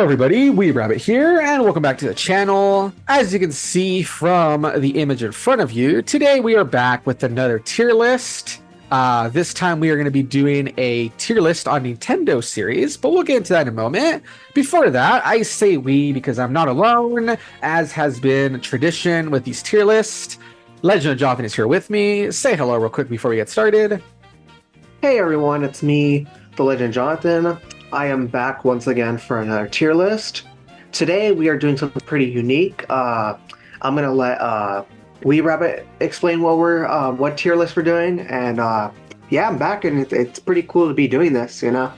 everybody, Weeb here, and welcome back to the channel. As you can see from the image in front of you, today we are back with another tier list. This time we are going to be doing a tier list on Nintendo series, but we'll get into that in a moment. Before that, I say we because I'm not alone, as has been tradition with these tier lists. Legend of Jonathan is here with me. Say hello real quick before we get started. Hey everyone, it's me, the Legend of Jonathan. I am back once again for another tier list. Today we are doing something pretty unique. I'm gonna let weebrabbit explain what tier list we're doing, and yeah, I'm back, and it's pretty cool to be doing this, you know.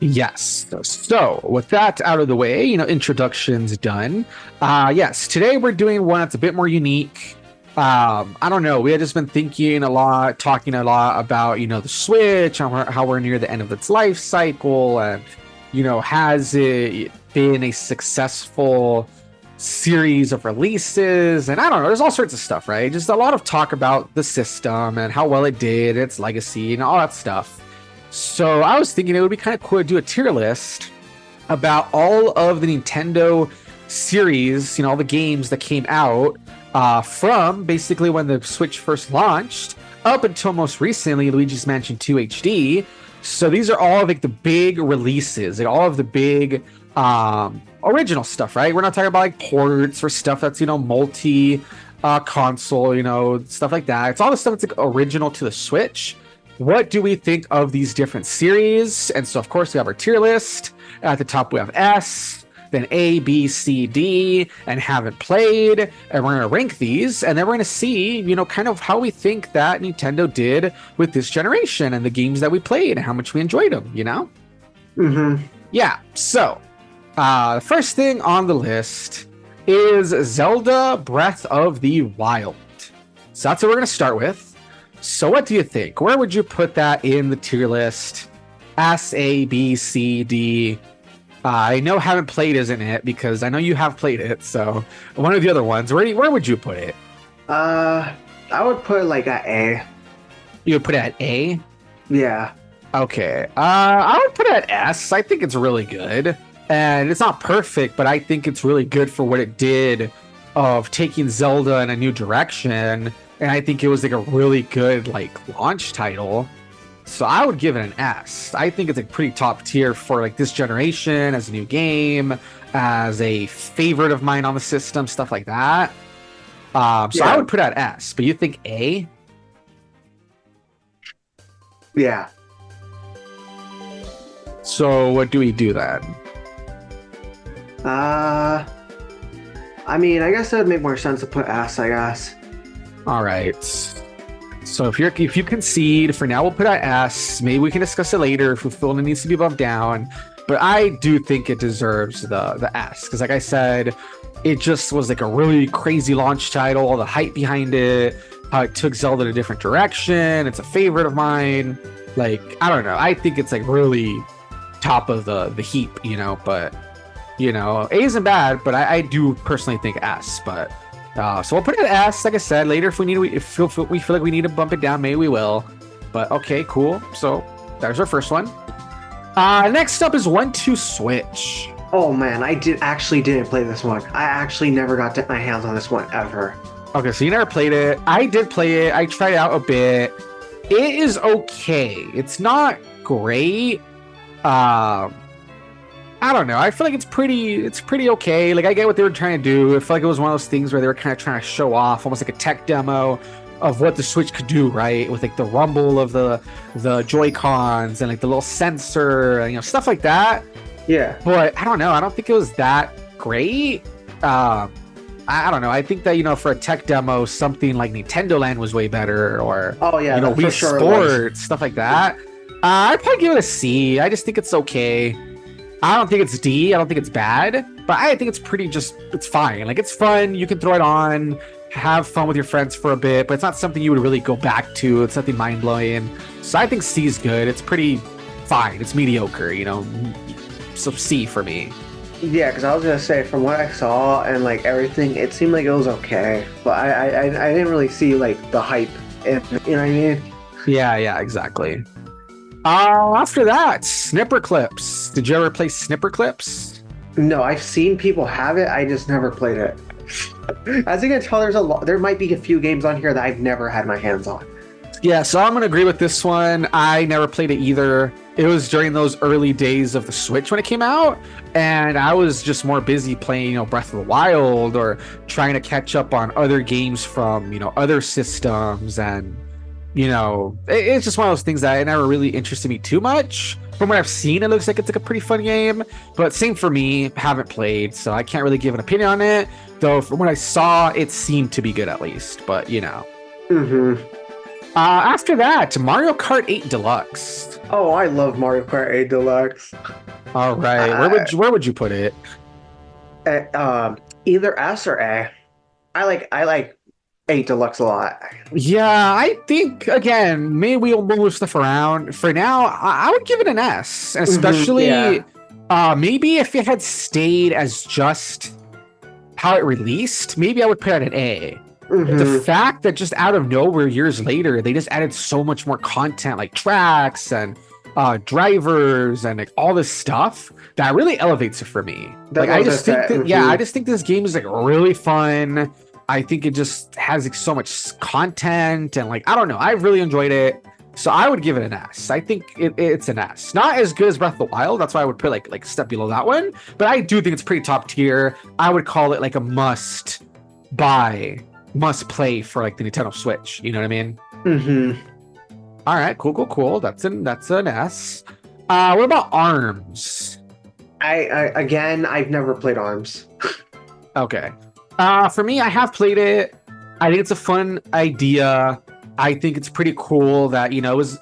Yes. So with that out of the way, introductions done. Yes, today we're doing one that's a bit more unique. I don't know. We had just been talking a lot about, the Switch, how we're near the end of its life cycle, and, has it been a successful series of releases? And I don't know, there's all sorts of stuff, right? Just a lot of talk about the system and how well it did, its legacy, and all that stuff. So I was thinking it would be kind of cool to do a tier list about all of the Nintendo series, all the games that came out from basically when the Switch first launched up until most recently Luigi's Mansion 2 HD. So these are all like the big releases, like all of the big original stuff, right? We're not talking about like ports or stuff that's multi console, stuff like that. It's all the stuff that's like original to the Switch. What do we think of these different series? And so of course we have our tier list. At the top we have S, then A, B, C, D, and haven't played, and we're going to rank these, and then we're going to see, kind of how we think that Nintendo did with this generation and the games that we played and how much we enjoyed them, Mm-hmm. Yeah, so the first thing on the list is Zelda Breath of the Wild. So that's what we're going to start with. So what do you think? Where would you put that in the tier list? S, A, B, C, D. I know haven't played isn't it, because I know you have played it, so one of the other ones. Where would you put it? I would put it like at A. You would put it at A? Yeah. Okay. I would put it at S. I think it's really good. And it's not perfect, but I think it's really good for what it did of taking Zelda in a new direction. And I think it was like a really good launch title. So I would give it an S. I think it's a pretty top tier for this generation, as a new game, as a favorite of mine on the system, stuff like that. So I would put it at S. But you think A? Yeah. So what do we do then? I mean, I guess it would make more sense to put S, I guess. All right. So if you concede, for now we'll put it at S. Maybe we can discuss it later if we feel it needs to be bumped down. But I do think it deserves the S, because like I said, it just was like a really crazy launch title, all the hype behind it, how it took Zelda in a different direction. It's a favorite of mine. I don't know. I think it's really top of the heap, but A isn't bad, but I do personally think S, but so we'll put it at S, like I said. Later, if we feel like we need to bump it down, maybe we will. But okay, cool. So there's our first one. Next up is 1-2 Switch. Oh man, I didn't play this one. I actually never got my hands on this one ever. Okay, so you never played it. I did play it. I tried it out a bit. It is okay. It's not great. I don't know. I feel like it's pretty okay. I get what they were trying to do. I feel like it was one of those things where they were kind of trying to show off, almost like a tech demo of what the Switch could do, right? With the rumble of the Joy-Cons and the little sensor and stuff like that. Yeah. But I don't know. I don't think it was that great. I don't know. I think that for a tech demo, something like Nintendo Land was way better, or Wii Sports, stuff like that. I'd probably give it a C. I just think it's okay. I don't think it's D. I don't think it's bad, but I think it's it's fine. It's fun. You can throw it on, have fun with your friends for a bit, but it's not something you would really go back to. It's nothing mind blowing. So I think C is good. It's pretty fine. It's mediocre, So C for me. Yeah, because I was gonna say, from what I saw and everything, it seemed like it was okay, but I didn't really see the hype. You know what I mean? Yeah, exactly. After that, Snipper Clips. Did you ever play Snipper Clips? No, I've seen people have it. I just never played it. As you can tell, there might be a few games on here that I've never had my hands on. Yeah, so I'm gonna agree with this one. I never played it either. It was during those early days of the Switch when it came out, and I was just more busy playing, Breath of the Wild or trying to catch up on other games from, other systems, and it's just one of those things that it never really interested me too much. From what I've seen, it looks like it's like a pretty fun game, but same for me, haven't played, so I can't really give an opinion on it. Though from what I saw, it seemed to be good at least, but After that, Mario Kart 8 Deluxe. Oh, I love Mario Kart 8 Deluxe. All right, where would you put it? Either S or A. I like 8 Deluxe a lot. Yeah, I think again, maybe we'll move stuff around. For now, I would give it an S, and especially maybe if it had stayed as just how it released, maybe I would put it an A. The fact that just out of nowhere, years later, they just added so much more content, like tracks and drivers and like all this stuff, that really elevates it for me. I just think this game is like really fun. I think it just has like so much content, and I don't know, I really enjoyed it. So I would give it an S. I think it's an S. Not as good as Breath of the Wild. That's why I would put like a step below that one. But I do think it's pretty top tier. I would call it like a must buy, must play for like the Nintendo Switch. You know what I mean? All right, cool. That's an S. What about ARMS? I've never played ARMS. Okay. For me, I have played it. I think it's a fun idea. I think it's pretty cool that, I was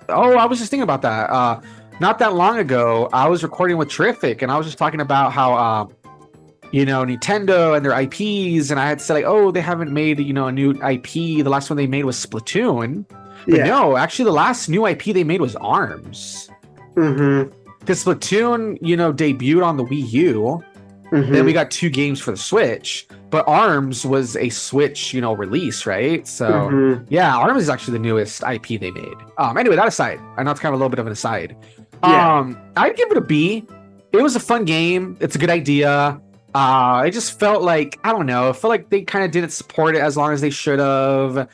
just thinking about that. Not that long ago, I was recording with Terrific, and I was just talking about how, Nintendo and their IPs, and I had said like, oh, they haven't made, a new IP. The last one they made was Splatoon. But no, actually the last new IP they made was ARMS. Because Splatoon, debuted on the Wii U. Then we got 2 games for the Switch, but ARMS was a Switch, release, right? So yeah, ARMS is actually the newest IP they made. Anyway, that aside, I know it's kind of a little bit of an aside. I'd give it a B. It was a fun game. It's a good idea. It just felt like, I don't know, it felt like they kind of didn't support it as long as they should have.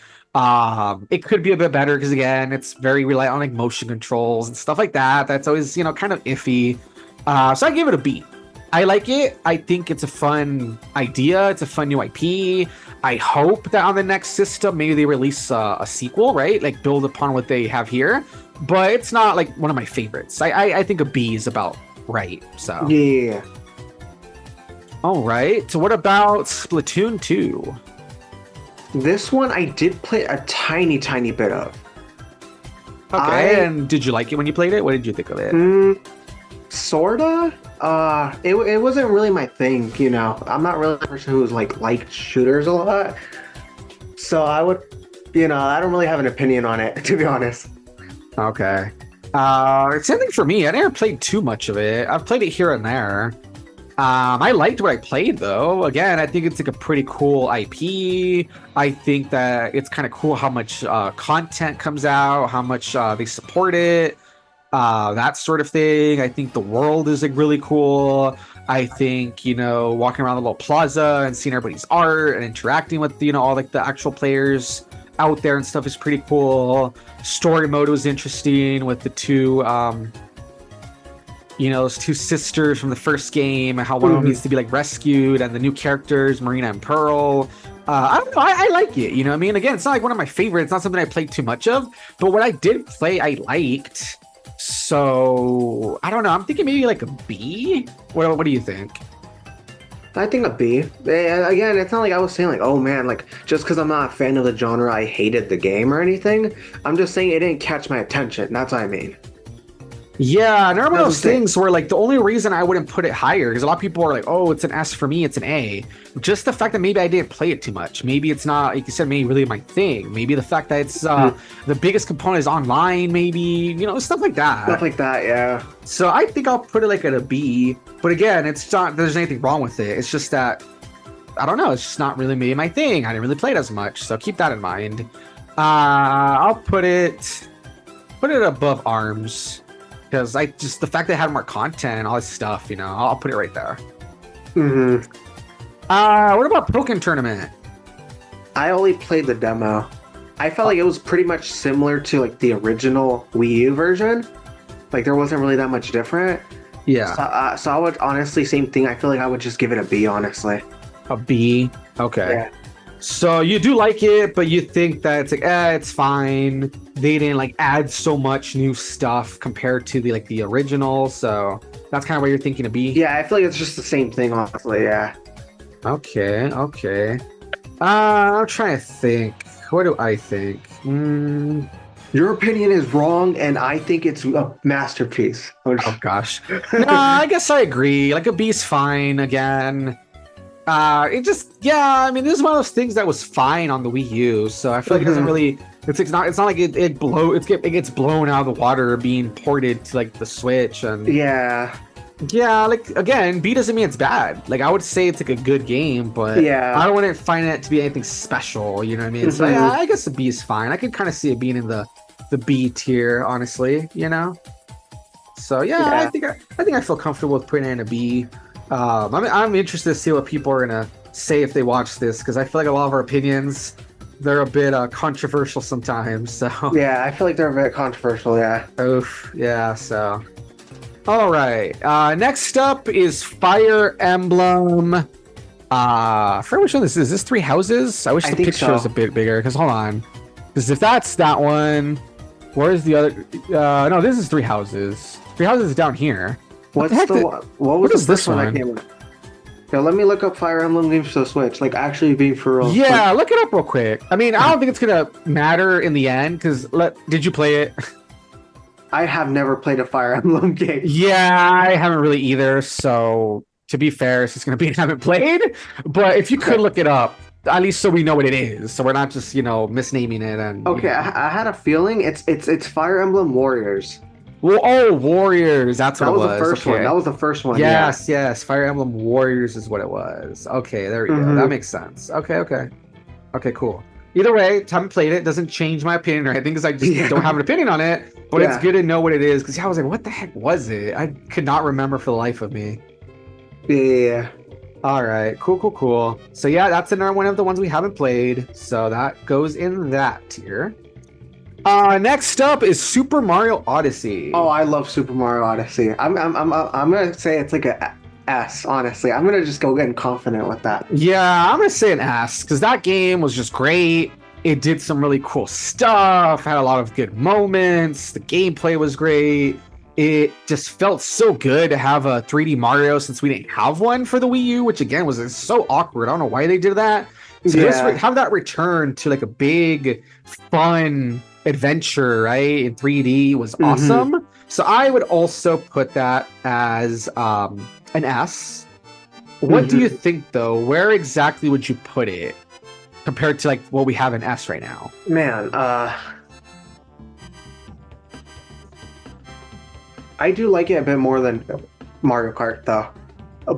It could be a bit better because again, it's very reliant on like motion controls and stuff like that. That's always, kind of iffy. So I give it a B. I like it. I think it's a fun idea. It's a fun new IP. I hope that on the next system, maybe they release a sequel, right? Like build upon what they have here. But it's not like one of my favorites. I think a B is about right. So yeah. All right. So what about Splatoon 2? This one I did play a tiny bit of. Okay. And did you like it when you played it? What did you think of it? Sorta. It wasn't really my thing, I'm not really a person who's liked shooters a lot. So I would, I don't really have an opinion on it, to be honest. Okay. Same thing for me. I never played too much of it. I've played it here and there. I liked what I played though. Again, I think it's like a pretty cool IP. I think that it's kind of cool how much content comes out, how much they support it. That sort of thing. I think the world is like really cool. I think, walking around the little plaza and seeing everybody's art and interacting with, all like the actual players out there and stuff is pretty cool. Story mode was interesting with the two, those 2 sisters from the first game, how one of them needs to be like rescued, and the new characters, Marina and Pearl. I don't know. I like it. You know what I mean? Again, it's not like one of my favorites. It's not something I played too much of, but what I did play, I liked. So I don't know. I'm thinking maybe like a B. What do you think? I think a B. Again, it's not like I was saying like, oh man, like just because I'm not a fan of the genre, I hated the game or anything. I'm just saying it didn't catch my attention. That's what I mean. Yeah, and one of those things where like the only reason I wouldn't put it higher, because a lot of people are like, oh, it's an S for me, it's an A. Just the fact that maybe I didn't play it too much. Maybe it's not, like you said, maybe really my thing. Maybe the fact that it's the biggest component is online, maybe, stuff like that. Stuff like that, yeah. So I think I'll put it like at a B. But again, it's not, there's anything wrong with it. It's just that, I don't know, it's just not really maybe my thing. I didn't really play it as much, so keep that in mind. I'll put it above ARMS. Because the fact they had more content and all this stuff, I'll put it right there. Mm-hmm. What about Pokken Tournament? I only played the demo. I felt like it was pretty much similar to like the original Wii U version. Like there wasn't really that much different. Yeah, So I would honestly, same thing. I feel like I would just give it a B, honestly. a B. Okay. Yeah. So you do like it, but you think that it's like, it's fine. They didn't like add so much new stuff compared to the original. So that's kind of what you're thinking of B. Yeah, I feel like it's just the same thing, honestly. Yeah. Okay. Okay. I'm trying to think. What do I think? Your opinion is wrong, and I think it's a masterpiece. Oh gosh. No, I guess I agree. Like a B's fine again. It just, yeah, I mean, this is one of those things that was fine on the Wii U, so I feel like it doesn't really, it's not like it gets blown out of the water being ported to like the Switch. And Yeah. yeah, like again, B doesn't mean it's bad. Like I would say it's like a good game, but Yeah. I don't want to find it to be anything special, you know what I mean? So yeah, I guess the B is fine. I could kind of see it being in the B tier, honestly, you know. So yeah, Yeah. I think I feel comfortable with putting it in a B. I'm interested to see what people are gonna say if they watch this, because I feel like a lot of our opinions, they're a bit controversial sometimes. So Yeah, I feel like they're a bit controversial. Yeah. oof, yeah. So all right, next up is Fire Emblem. For which one this is? Is this Three Houses? I wish I the think picture so. was a bit bigger. Because hold on, because if that's that one, where's the other? No, this is Three Houses. Three Houses is down here. What's heck the did- what what was is the this first one one? that came up? Yeah, let me look up Fire Emblem games for the Switch. Like actually being for real. Yeah, look it up real quick. I mean, I don't think it's gonna matter in the end because did you play it? I have never played a Fire Emblem game. Yeah, I haven't really either. So to be fair, it's just gonna be I haven't played. But if you could look it up, at least so we know what it is, so we're not just misnaming it. And Okay, I had a feeling it's Fire Emblem Warriors. well, oh, Warriors, that's what That it was was. the first one. Okay. That was the first one. Yes, yes, Fire Emblem Warriors is what it was. Okay, there we go. Mhm. That makes sense. Okay, cool. Either way, haven't played it. Doesn't change my opinion or anything because I just Yeah. don't have an opinion on it. But it's Yeah. good to know what it is because I was like, what the heck was it? I could not remember for the life of me. Yeah. All right, cool. So yeah, that's another one of the ones we haven't played. So that goes in that tier. Next up is Super Mario Odyssey. Oh, I love Super Mario Odyssey. I'm gonna say it's like a S. Honestly, I'm gonna just go getting confident with that. Yeah, I'm gonna say an S because that game was just great. It did some really cool stuff, had a lot of good moments. The gameplay was great. It just felt so good to have a 3D Mario since we didn't have one for the Wii U, which again was so awkward. I don't know why they did that. So Yeah. have that return to like a big, fun adventure, right? In 3D was awesome. So I would also put that as an S. What do you think though? Where exactly would you put it compared to like what we have in S right now? Man, I do like it a bit more than Mario Kart though.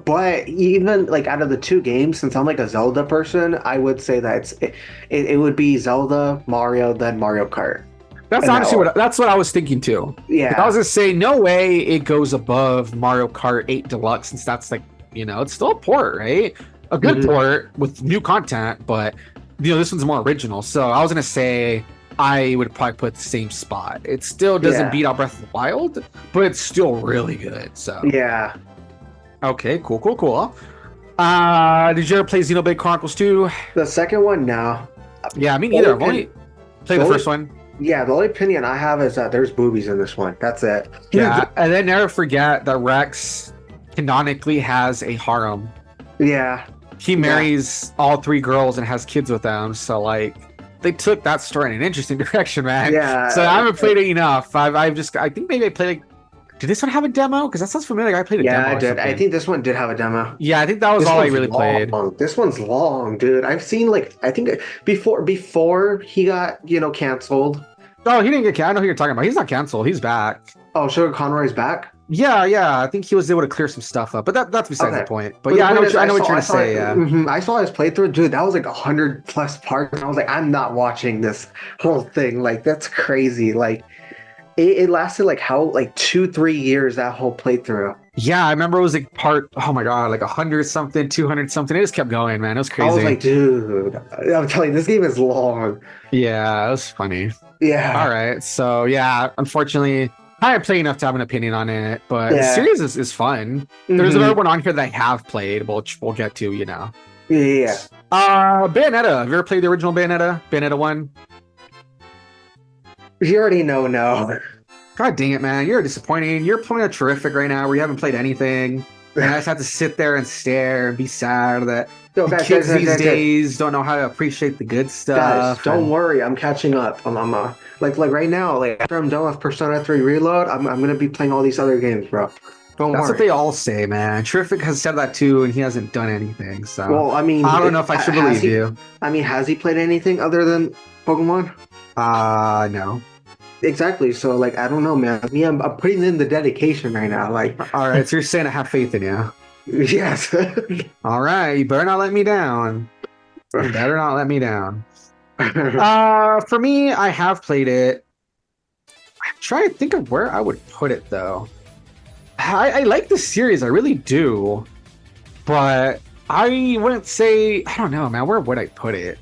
But even like out of the two games, since I'm like a Zelda person, I would say that it would be Zelda, Mario, then Mario Kart. That's And honestly that- that's what I was thinking too. Yeah. I was gonna say no way it goes above Mario Kart 8 Deluxe since that's like it's still a port, right? A good port with new content, but this one's more original. So I was gonna say I would probably put the same spot. It still doesn't Yeah. beat out Breath of the Wild, but it's still really good. So Yeah. okay, cool. Did you ever play Xenoblade Chronicles 2? The second one, no. Yeah, me neither. I've only played the only- first one. Yeah, the only opinion I have is that there's boobies in this one. That's it. Yeah, and then never forget that Rex canonically has a harem. Yeah. He marries all three girls and has kids with them. So like, they took that story in an interesting direction, man. Yeah. So I haven't played it enough. I think maybe I played like. Did this one have a demo? Because that sounds familiar. I played a demo. Yeah, I or did. I something. think this one did have a demo. Yeah, I think that was This all I one's really played. long. This one's long, dude. I've seen like I think before he got canceled. Oh, he didn't get canceled. I know who you're talking about. He's not canceled. He's back. Oh, Sugar Conroy's back. Yeah. I think he was able to clear some stuff up, but that's besides the point. But yeah, I know what you're trying to say. Yeah. I saw his playthrough, dude. That was like 100+ parts. And I was like, I'm not watching this whole thing. Like, that's crazy. Like, it lasted like 2-3 years, that whole playthrough. Yeah, I remember it was like part, oh my God, like 100 something, 200 something. It just kept going, man. It was I was crazy. like, dude, I'm telling you, this game is long. Yeah, it was funny. All Yeah, right. So yeah, unfortunately, I haven't played enough to have an opinion on it, but the yeah, series is fun. There's another hmm one on here that I have played, which we'll get to, you know. yeah. Bayonetta. Have you ever played the original Bayonetta? Bayonetta 1? You already know, no. God dang it, man. You're disappointing. You're playing a terrific right now where you haven't played anything. And I just have to sit there and stare and be sad that Yo, the guys, kids these days don't know how to appreciate the good guys, stuff. don't And worry, I'm catching up. I'm like right now, like after I'm done with Persona 3 Reload, I'm gonna be playing all these other games, bro. Don't that's what worry. they all say, man. Terrific has said that too, and he hasn't done anything. So Well, I mean, I don't know if I should has believe he? you. I mean, has he played anything other than Pokemon? No. Exactly. So, like, I don't know, man. Me, I'm putting in the dedication right now. Like, All right, so you're saying I have faith in you. yes. All right, you better not let me down. You better not let me down. For me, I have played it. I'm trying to think of where I would put it though. I like the series, I really do, but I wouldn't say, I don't know, man. Where would I put it?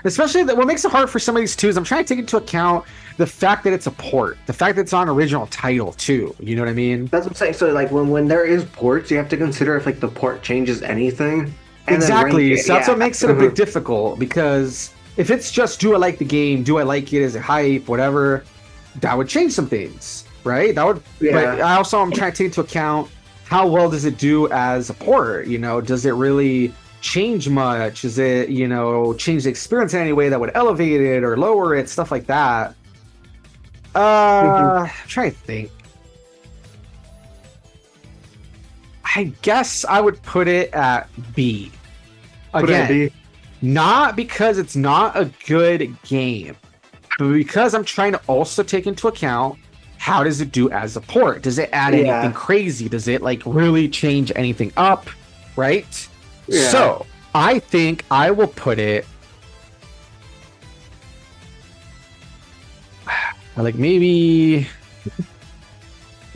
Especially what makes it hard for some of these two is I'm trying to take into account the fact that it's a port, the fact that it's on original title too. You know what I mean? That's what I'm saying. So, like, when there is ports, you have to consider if like the port changes anything. And then rank Exactly. it. So that's Yeah. what makes it a bit difficult because if it's just do I like the game, do I like it, is it hype, whatever, that would change some things, right? That would. Yeah. But I also am trying to take into account how well does it do as a port? You know, does it really change much? Is it, you know, change the experience in any way that would elevate it or lower it, stuff like that? I'm trying to think. I guess I would put it at B. Put it at Again, B. not because it's not a good game, but because I'm trying to also take into account how does it do as a port? Does it add Yeah. anything crazy? Does it like really change anything up? Right? Yeah. So I think I will put it like maybe.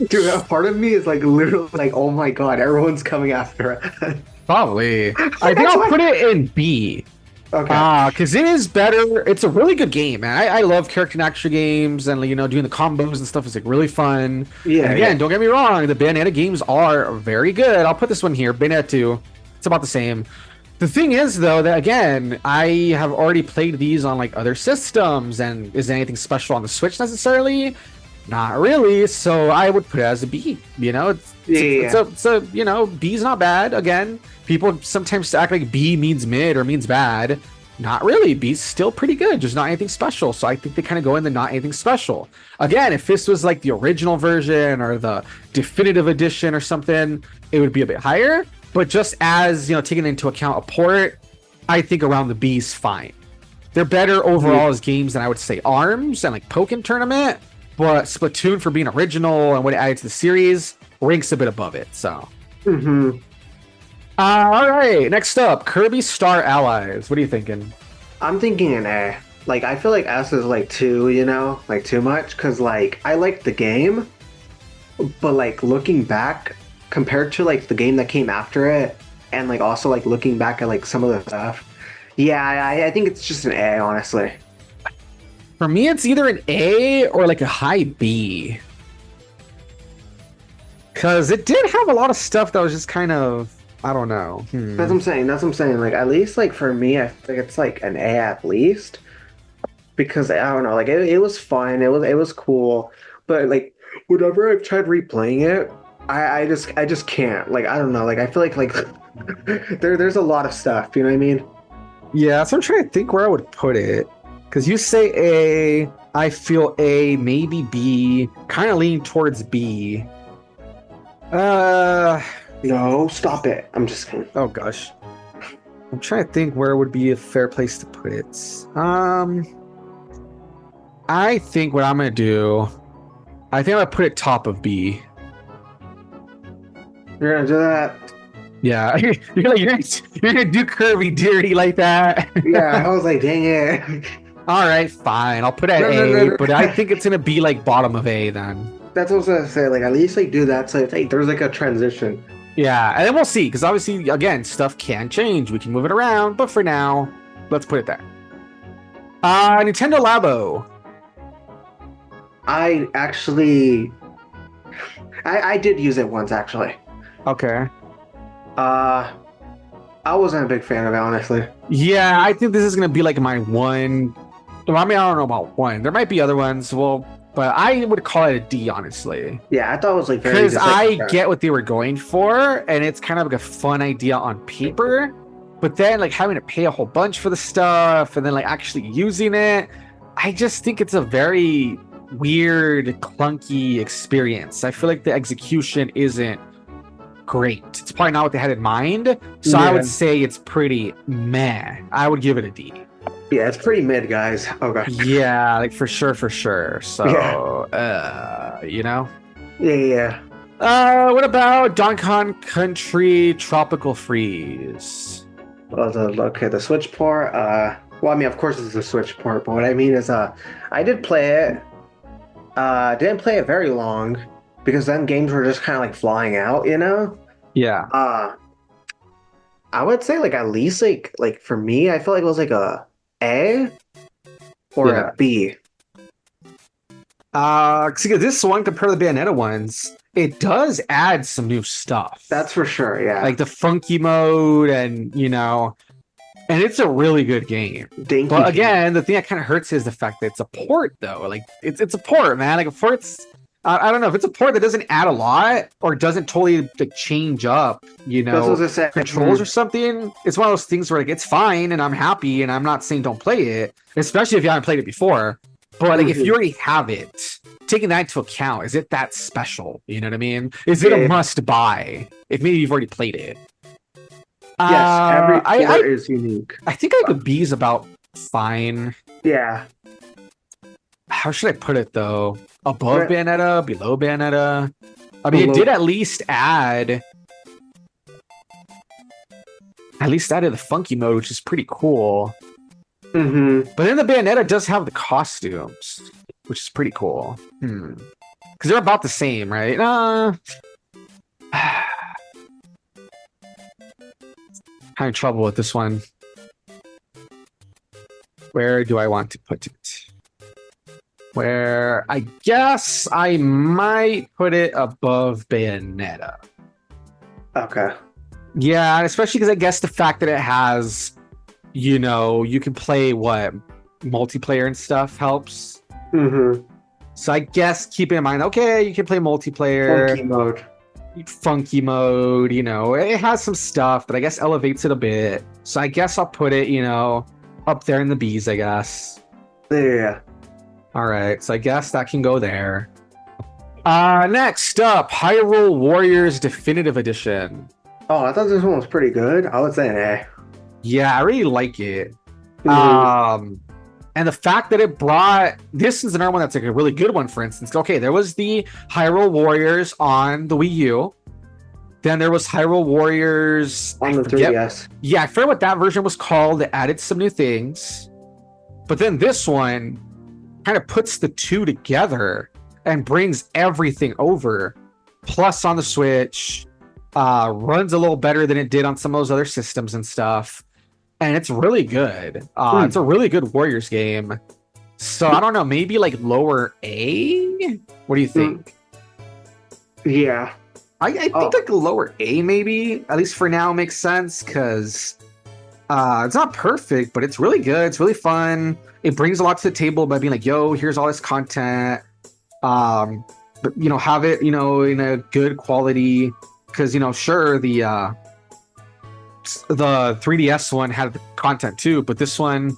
Dude, a part of me is like literally like, oh my god, everyone's coming after it. Probably. I think I'll put it in B. Okay. Because it is better. It's a really good game, man. I love character and action games, and you know, doing the combos and stuff is like really fun. Yeah. And again, don't get me wrong, the Bayonetta games are very good. I'll put this one here, Bayonetta 2. It's about the same. The thing is, though, that again, I have already played these on like other systems, and is there anything special on the Switch necessarily? Not really. So I would put it as a B. You know, it's a you know, B's not bad. Again, people sometimes act like B means mid or means bad. Not really. B's still pretty good. There's not anything special. So I think they kind of go in the not anything special. Again, if this was like the original version or the definitive edition or something, it would be a bit higher. But just as, you know, taking into account a port, I think around the B's fine. They're better overall as games than I would say ARMS and like Pokken Tournament. But Splatoon, for being original and what it added to the series, ranks a bit above it. So, all right. Next up, Kirby Star Allies. What are you thinking? I'm thinking an A. Like, I feel like S is like too, you know, like too much. Cause like I like the game, but like looking back, compared to like the game that came after it, and like also like looking back at like some of the stuff, yeah, I think it's just an A, honestly. For me, it's either an A or like a high B. Because it did have a lot of stuff that was just kind of, I don't know. That's what I'm saying. That's what I'm saying. Like, at least like for me, I think it's like an A at least. Because I don't know, like it was fun. It was cool. But like whenever I've tried replaying it, I just can't. Like, I don't know. Like, I feel like there's a lot of stuff. You know what I mean? Yeah, so I'm trying to think where I would put it. Because you say A, I feel A, maybe B, kind of leaning towards B. No, stop it. I'm just kidding. Oh gosh. I'm trying to think where would be a fair place to put it. I think what I'm gonna do, I think I'm gonna put it top of B. You're gonna do that? Yeah, you're gonna do Kirby dirty like that. Yeah, I was like, dang it. All right, fine. I'll put it at No, A, no. but I think it's gonna be like bottom of A then. That's what I was gonna say. Like, at least like do that. So hey, there's like a transition. Yeah, and then we'll see, because obviously, again, stuff can change. We can move it around, but for now, let's put it there. Nintendo Labo. I actually, I did use it once actually. Okay. I wasn't a big fan of it, honestly. Yeah, I think this is gonna be like my one. Well, I mean, I don't know about one. There might be other ones. Well, but I would call it a D, honestly. Yeah, I thought it was like very. Because just, like, I get what they were going for, and it's kind of like a fun idea on paper. But then, like, having to pay a whole bunch for the stuff, and then like actually using it, I just think it's a very weird, clunky experience. I feel like the execution isn't great. It's probably not what they had in mind. So I would say it's pretty meh. I would give it a D. Yeah, it's pretty mid, guys. Okay. Yeah, like for sure. So, you know? Yeah. What about Donkey Kong Country Tropical Freeze? Well, the Switch port. Well, I mean, of course it's a Switch port, but what I mean is, I did play it. Didn't play it very long because then games were just kind of like flying out, you know? Yeah. I would say like at least like for me, I feel like it was like a or a B. Because this one compared to the Bayonetta ones, it does add some new stuff. That's for sure, yeah. Like the funky mode, and and it's a really good game. But again, the thing that kind of hurts is the fact that it's a port, though. Like it's a port, man. Like a port's, I don't know if it's a port that doesn't add a lot or doesn't totally like change up, controls or something. It's one of those things where like it's fine and I'm happy and I'm not saying don't play it, especially if you haven't played it before. But like if you already have it, taking that into account, is it that special? You know what I mean? Is it a must buy if maybe you've already played it? Yes, every port is unique. I think like a B is about fine. Yeah. How should I put it though? Above Bayonetta, below Bayonetta. I mean, it did at least add the funky mode, which is pretty cool. Mm-hmm. But then the Bayonetta does have the costumes, which is pretty cool. Because they're about the same, right? Having trouble with this one. Where do I want to put it? Where I guess I might put it above Bayonetta. Okay. Yeah, especially because I guess the fact that it has, you can play multiplayer and stuff helps. Mm-hmm. So I guess keeping in mind, okay, you can play multiplayer. Funky mode, it has some stuff that I guess elevates it a bit. So I guess I'll put it, up there in the B's, I guess. Yeah. All right, so I guess that can go there. Next up, Hyrule Warriors Definitive Edition. Oh, I thought this one was pretty good. I would say an A. Yeah, I really like it. Mm-hmm. And the fact that it brought, this is another one that's like a really good one, for instance. Okay, there was the Hyrule Warriors on the Wii U. Then there was Hyrule Warriors on the 3DS. Yeah, I forget what that version was called. It added some new things. But then this one kind of puts the two together and brings everything over. Plus on the Switch, runs a little better than it did on some of those other systems and stuff. And it's really good. It's a really good Warriors game. So I don't know, maybe like lower A? What do you think? Yeah. I think like a lower A maybe, at least for now, makes sense because it's not perfect, but it's really good. It's really fun. It brings a lot to the table by being like, yo, here's all this content. But have it, in a good quality. Because, sure, the 3DS one had the content too, but this one,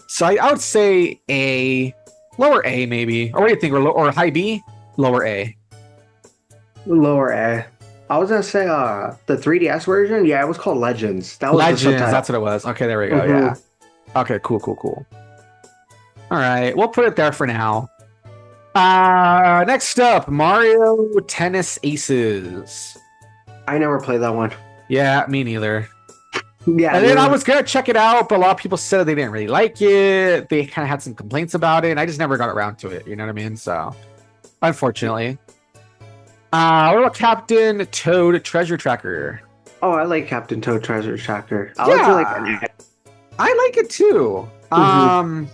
so I would say A, lower A maybe. Or what do you think? Or high B, lower A. Lower A. I was gonna say the 3DS version. Yeah, it was called Legends. That was Legends. That's what it was. Okay, there we go. Mm-hmm. Yeah. Okay. Cool. All right, we'll put it there for now. Next up, Mario Tennis Aces. I never played that one. Yeah, me neither. Yeah, and then I was gonna check it out, but a lot of people said they didn't really like it. They kind of had some complaints about it, and I just never got around to it. You know what I mean? So, unfortunately. What about Captain Toad Treasure Tracker? Oh, I like Captain Toad Treasure Tracker. I Yeah. would do like an I like it too. I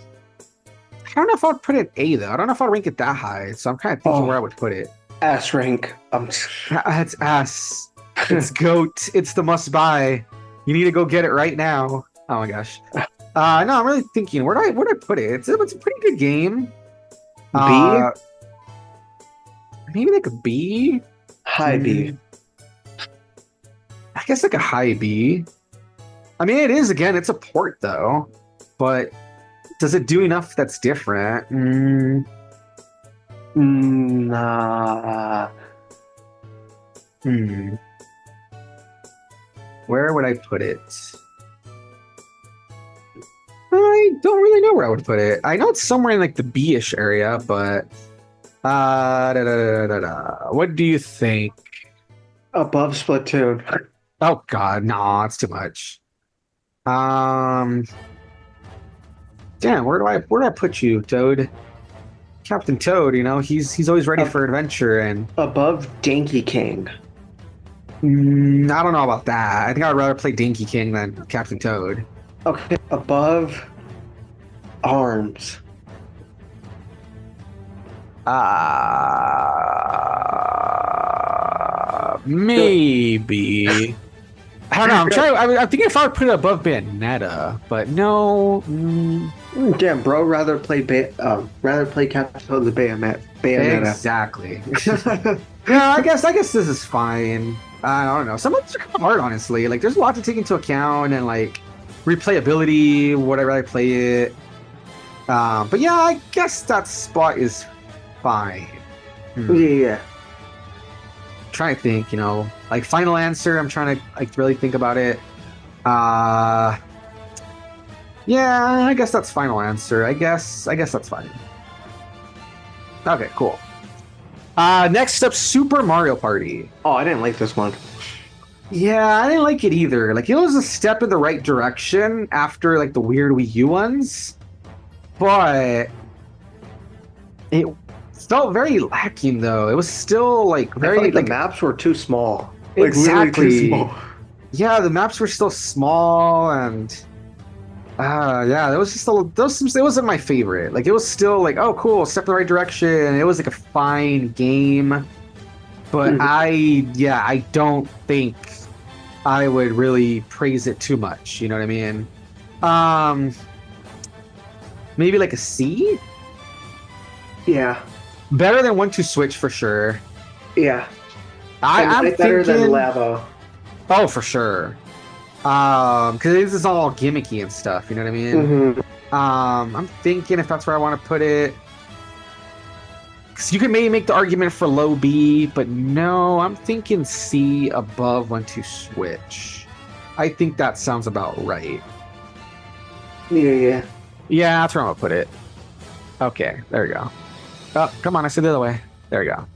don't know if I'd put it A though. I don't know if I'd rank it that high. So I'm kind of thinking where I would put it. S rank. It's S. It's GOAT. It's the must buy. You need to go get it right now. Oh my gosh. No, I'm really thinking where do I put it? It's a pretty good game. B? Maybe like a B. High B. I guess like a high B. I mean, it is again. It's a port though, but does it do enough that's different? Nah. Where would I put it? I don't really know where I would put it. I know it's somewhere in like the B-ish area, but what do you think? Above Splatoon. Oh God, no, it's too much. Damn, where do I put you, Toad? Captain Toad, you know, he's always ready for adventure and above Danky King. I don't know about that. I think I'd rather play Dinky King than Captain Toad. Okay, above Arms. Maybe. I don't know. I'm thinking if I would put it above Bayonetta, but no. Damn, bro, rather play Captain Toad than Bayonetta. Exactly. Yeah, I guess this is fine. I don't know. Some of these are kind of hard, honestly. Like, there's a lot to take into account and like replayability, whatever I play it. But yeah, I guess that spot is fine. Yeah. Trying to think, you know, like final answer. I'm trying to like really think about it. Yeah, I guess that's final answer. I guess that's fine. Okay, cool. Next up, Super Mario Party. Oh, I didn't like this one. Yeah, I didn't like it either. Like, it was a step in the right direction after like the weird Wii U ones, but it felt very lacking though. It was still like very like the maps were too small. Exactly. Really too small. Yeah, the maps were still small and yeah, it was just it wasn't my favorite. Like, it was still like, oh cool, step in the right direction. It was like a fine game, but I don't think I would really praise it too much. You know what I mean? Maybe like a C. Yeah. Better than 1-2 Switch for sure. Yeah. I'm better thinking, than Labo. Oh, for sure. Because this is all gimmicky and stuff. You know what I mean? I'm thinking if that's where I want to put it. Because you can maybe make the argument for low B, but no, I'm thinking C above 1-2 Switch. I think that sounds about right. Yeah. Yeah, that's where I'm gonna put it. Okay, there we go. Oh, come on, I said the other way. There we go.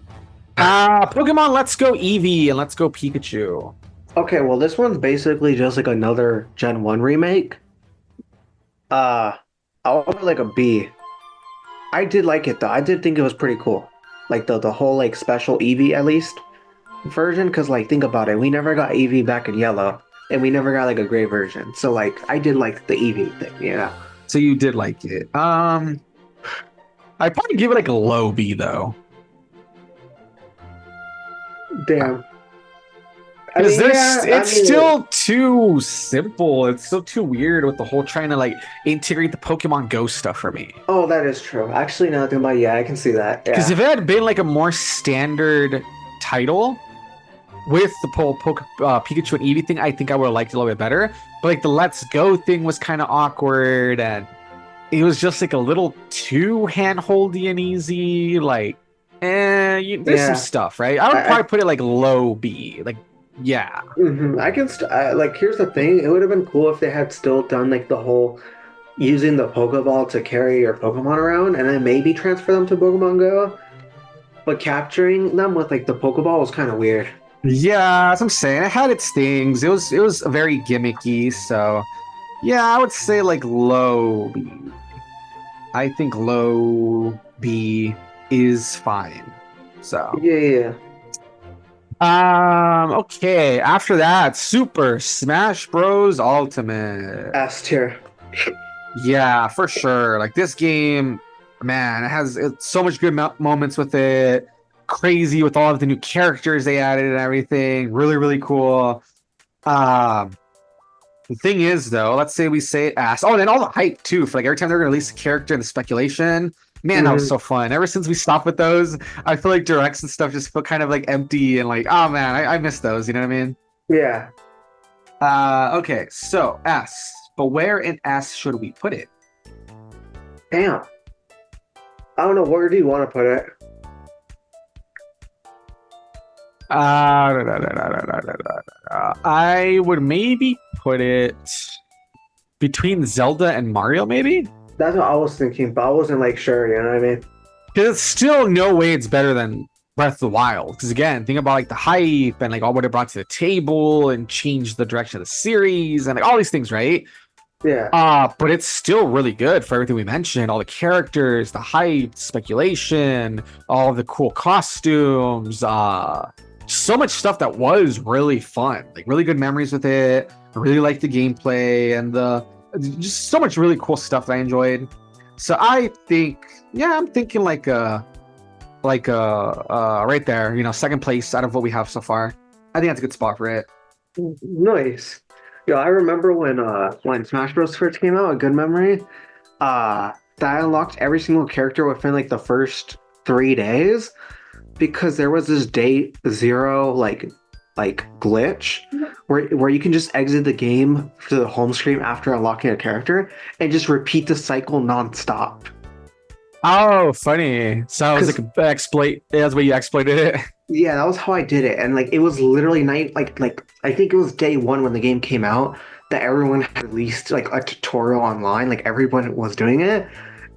Pokemon Let's Go Eevee and Let's Go Pikachu. Okay, well, this one's basically just like another Gen 1 remake. I'll put like a B. I did like it though. I did think it was pretty cool. Like the whole like special Eevee at least version, because like think about it, we never got Eevee back in yellow, and we never got like a gray version. So like I did like the Eevee thing, yeah. So you did like it. I'd probably give it like a low B though. Damn. Because it's still too simple. It's still too weird with the whole trying to like integrate the Pokemon Go stuff for me. Oh, that is true. Actually, now that I think about it, yeah, I can see that. Because if it had been like a more standard title with the whole Pikachu and Eevee thing, I think I would have liked it a little bit better. But like the Let's Go thing was kind of awkward, and it was just like a little too hand-holdy and easy. Like, there's some stuff, right? I would probably put it like low B. Like, yeah. I can like. Here's the thing: it would have been cool if they had still done like the whole using the Pokeball to carry your Pokemon around, and then maybe transfer them to Pokemon Go. But capturing them with like the Pokeball was kind of weird. Yeah, as I'm saying, it had its things. It was very gimmicky. So, yeah, I would say like low B. I think low B is fine. So, Yeah. okay. After that, Super Smash Bros. Ultimate. S tier. Yeah, for sure. Like this game, man, it's so much good moments with it. Crazy with all of the new characters they added and everything. Really, really cool. Um, the thing is, though, let's say we say ass. Oh, and then all the hype too for like every time they're gonna release a character and the speculation. Man, that was so fun. Ever since we stopped with those, I feel like directs and stuff just feel kind of like empty and like, oh man, I miss those. You know what I mean? Yeah. Okay, so S. But where in S should we put it? Damn. I don't know. Where do you want to put it? I would maybe put it between Zelda and Mario, maybe? That's what I was thinking, but I wasn't like sure, you know what I mean? Because it's still no way it's better than Breath of the Wild. Because again, think about like the hype and like all what it brought to the table and changed the direction of the series and like all these things, right? Yeah. But it's still really good for everything we mentioned, all the characters, the hype, speculation, all the cool costumes, so much stuff that was really fun, like really good memories with it. I really liked the gameplay and just so much really cool stuff that I enjoyed. So I think, yeah, I'm thinking like right there, you know, second place out of what we have so far. I think that's a good spot for it. Nice. Yo, I remember when Smash Bros. First came out, a good memory. That I unlocked every single character within like the first 3 days because there was this day zero like glitch where you can just exit the game to the home screen after unlocking a character and just repeat the cycle nonstop. Oh, funny. So it was like exploit. That's the way you exploited it. Yeah, that was how I did it, and like it was literally like I think it was day one when the game came out that everyone had released like a tutorial online, like everyone was doing it,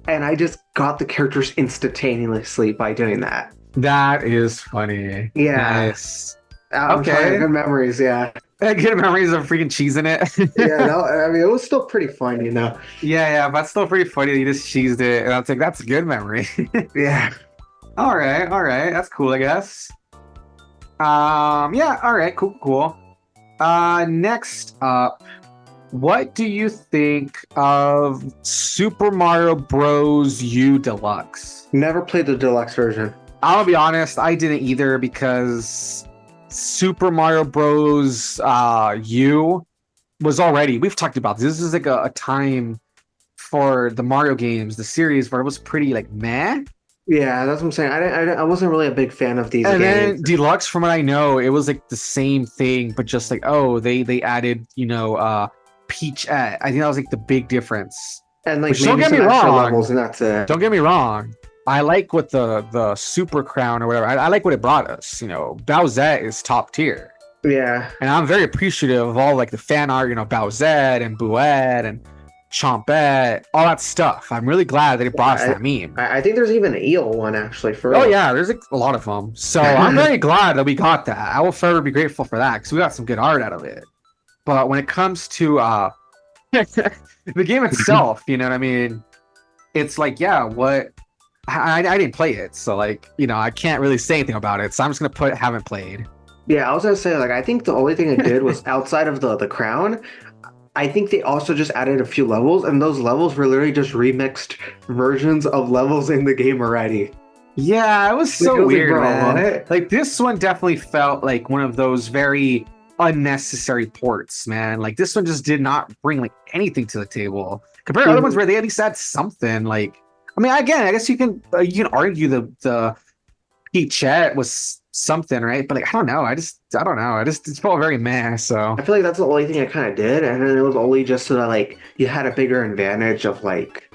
and I just got the characters instantaneously by doing that. That is funny. Yeah. Nice. Okay. Good memories. Yeah. Good memories of freaking cheesing it. Yeah. I mean, it was still pretty fun, you know. Yeah, but still pretty funny that you just cheesed it, and I was like, that's a good memory. Yeah. All right, that's cool, I guess. Yeah, all right, cool. Next up, what do you think of Super Mario Bros. U Deluxe? Never played the deluxe version. I'll be honest, I didn't either because Super Mario Bros. U was already, we've talked about this. This is like a time for the Mario games, the series, where it was pretty like meh. Yeah, that's what I'm saying. I wasn't really a big fan of these and games. Then Deluxe, from what I know, it was like the same thing, but just like, oh, they added, you know, Peach-ette. I think that was like the big difference. And like, which, don't get me extra wrong, levels, and that's it. Don't get me wrong. I like what the Super Crown or whatever. I like what it brought us. You know, Bowsette is top tier. Yeah. And I'm very appreciative of all like the fan art, you know, Bowsette and Bouette and Chompette, all that stuff. I'm really glad that it brought us that meme. I think there's even an eel one actually for. Oh yeah, there's like a lot of them. So I'm very glad that we got that. I will forever be grateful for that because we got some good art out of it. But when it comes to the game itself, you know what I mean? It's like, yeah, what I didn't play it, so like, you know, I can't really say anything about it. So I'm just gonna put haven't played. Yeah, I was gonna say, like, I think the only thing it did was outside of the crown. I think they also just added a few levels, and those levels were literally just remixed versions of levels in the game already. Yeah, it was so weird, bro, man. what? Like this one definitely felt like one of those very unnecessary ports, man. Like this one just did not bring like anything to the table compared to other ones where they at least had something. Like, I mean, again, I guess you can argue the Peach-ette was something, right? But like, I don't know. I don't know. It felt very meh. So I feel like that's the only thing I kind of did, and then it was only just so that like you had a bigger advantage of like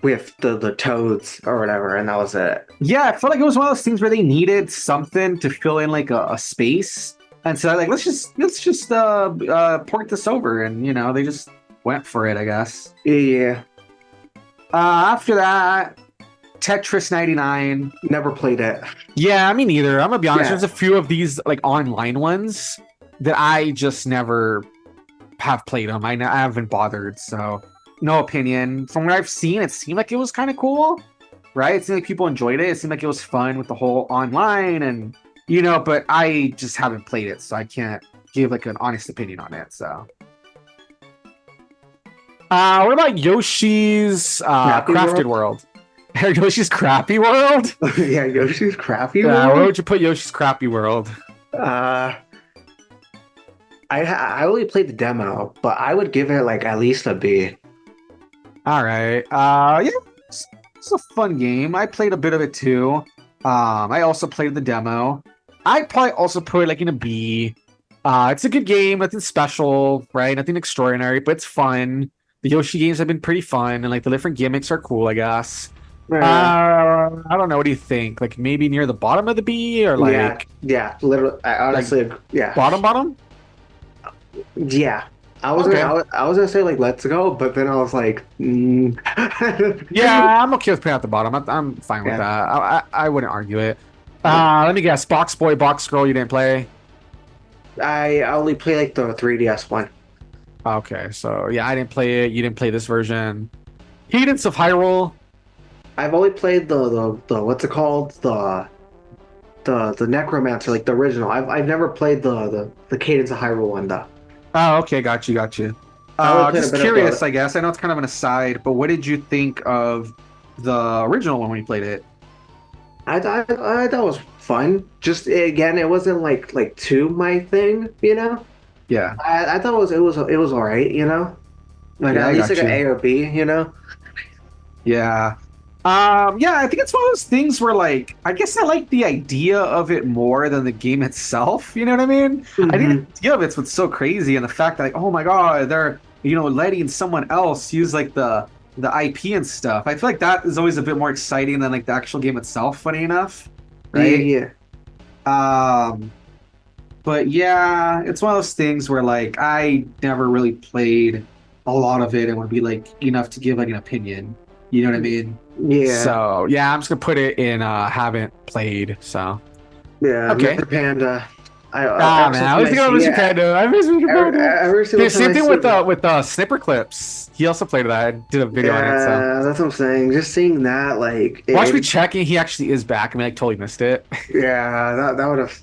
with the toads or whatever, and that was it. Yeah, I felt like it was one of those things where they needed something to fill in like a space, and so like let's just port this over, and you know they just went for it, I guess. Yeah. After that, Tetris 99. Never played it. Yeah, me neither. I'm gonna be honest. Yeah. There's a few of these like online ones that I just never have played them. I haven't bothered, so no opinion. From what I've seen, it seemed like it was kind of cool, right? It seemed like people enjoyed it. It seemed like it was fun with the whole online and but I just haven't played it, so I can't give like an honest opinion on it. So, what about Yoshi's Crappy Crafted World? Yoshi's Crappy World? Yeah, Yoshi's Crappy Yeah, World. where would you put Yoshi's Crappy World? Uh, I only played the demo, but I would give it like at least a B. All right. Yeah, it's a fun game. I played a bit of it too. I also played the demo. I'd probably also put it like in a B. It's a good game, nothing special, right? Nothing extraordinary, but it's fun. The Yoshi games have been pretty fun, and like the different gimmicks are cool, I guess. I don't know. What do you think? Like maybe near the bottom of the B, or like yeah, literally. I honestly, yeah, bottom? yeah. I was Okay. I was gonna say like let's go, but then I was like, Yeah, I'm okay with putting it at the bottom. I'm fine with Yeah. that. I wouldn't argue it. Let me guess. Box Boy, Box Girl, you didn't play? I only play like the 3DS one. Okay, so yeah, I didn't play it. You didn't play this version. Cadence of Hyrule. I've only played the what's it called the Necromancer, like the original. I've never played the Cadence of Hyrule one though. Oh, okay, got you. I only played a Just bit of curious, I guess. I know it's kind of an aside, but what did you think of the original one when you played it? I thought it was fun. Just again, it wasn't like too my thing, you know. Yeah, I thought it was all right, you know. Like Yeah, I at least got like an you. A or B, you know. yeah. Yeah, I think it's one of those things where like I guess I like the idea of it more than the game itself. You know what I mean? I think Mhm. the idea of it's what's so crazy, and the fact that like, oh my god, they're letting someone else use like the IP and stuff. I feel like that is always a bit more exciting than like the actual game itself. Funny enough, Yeah, right? yeah. Um, but yeah, it's one of those things where like I never really played a lot of it and would be like enough to give like an opinion. You know what I mean? Yeah, So yeah, I'm just gonna put it in haven't played. So yeah. okay. Mr. Panda. Ah Ever man, since I was thinking of Mr. yeah, Panda. I miss Mr. Panda. every single Yeah, time same I thing see with Snipper Clips. He also played that. I did a video on it. So yeah, that's what I'm saying. Just seeing that, like, watch me checking. He actually is back. I mean, I totally missed it. yeah, that would have.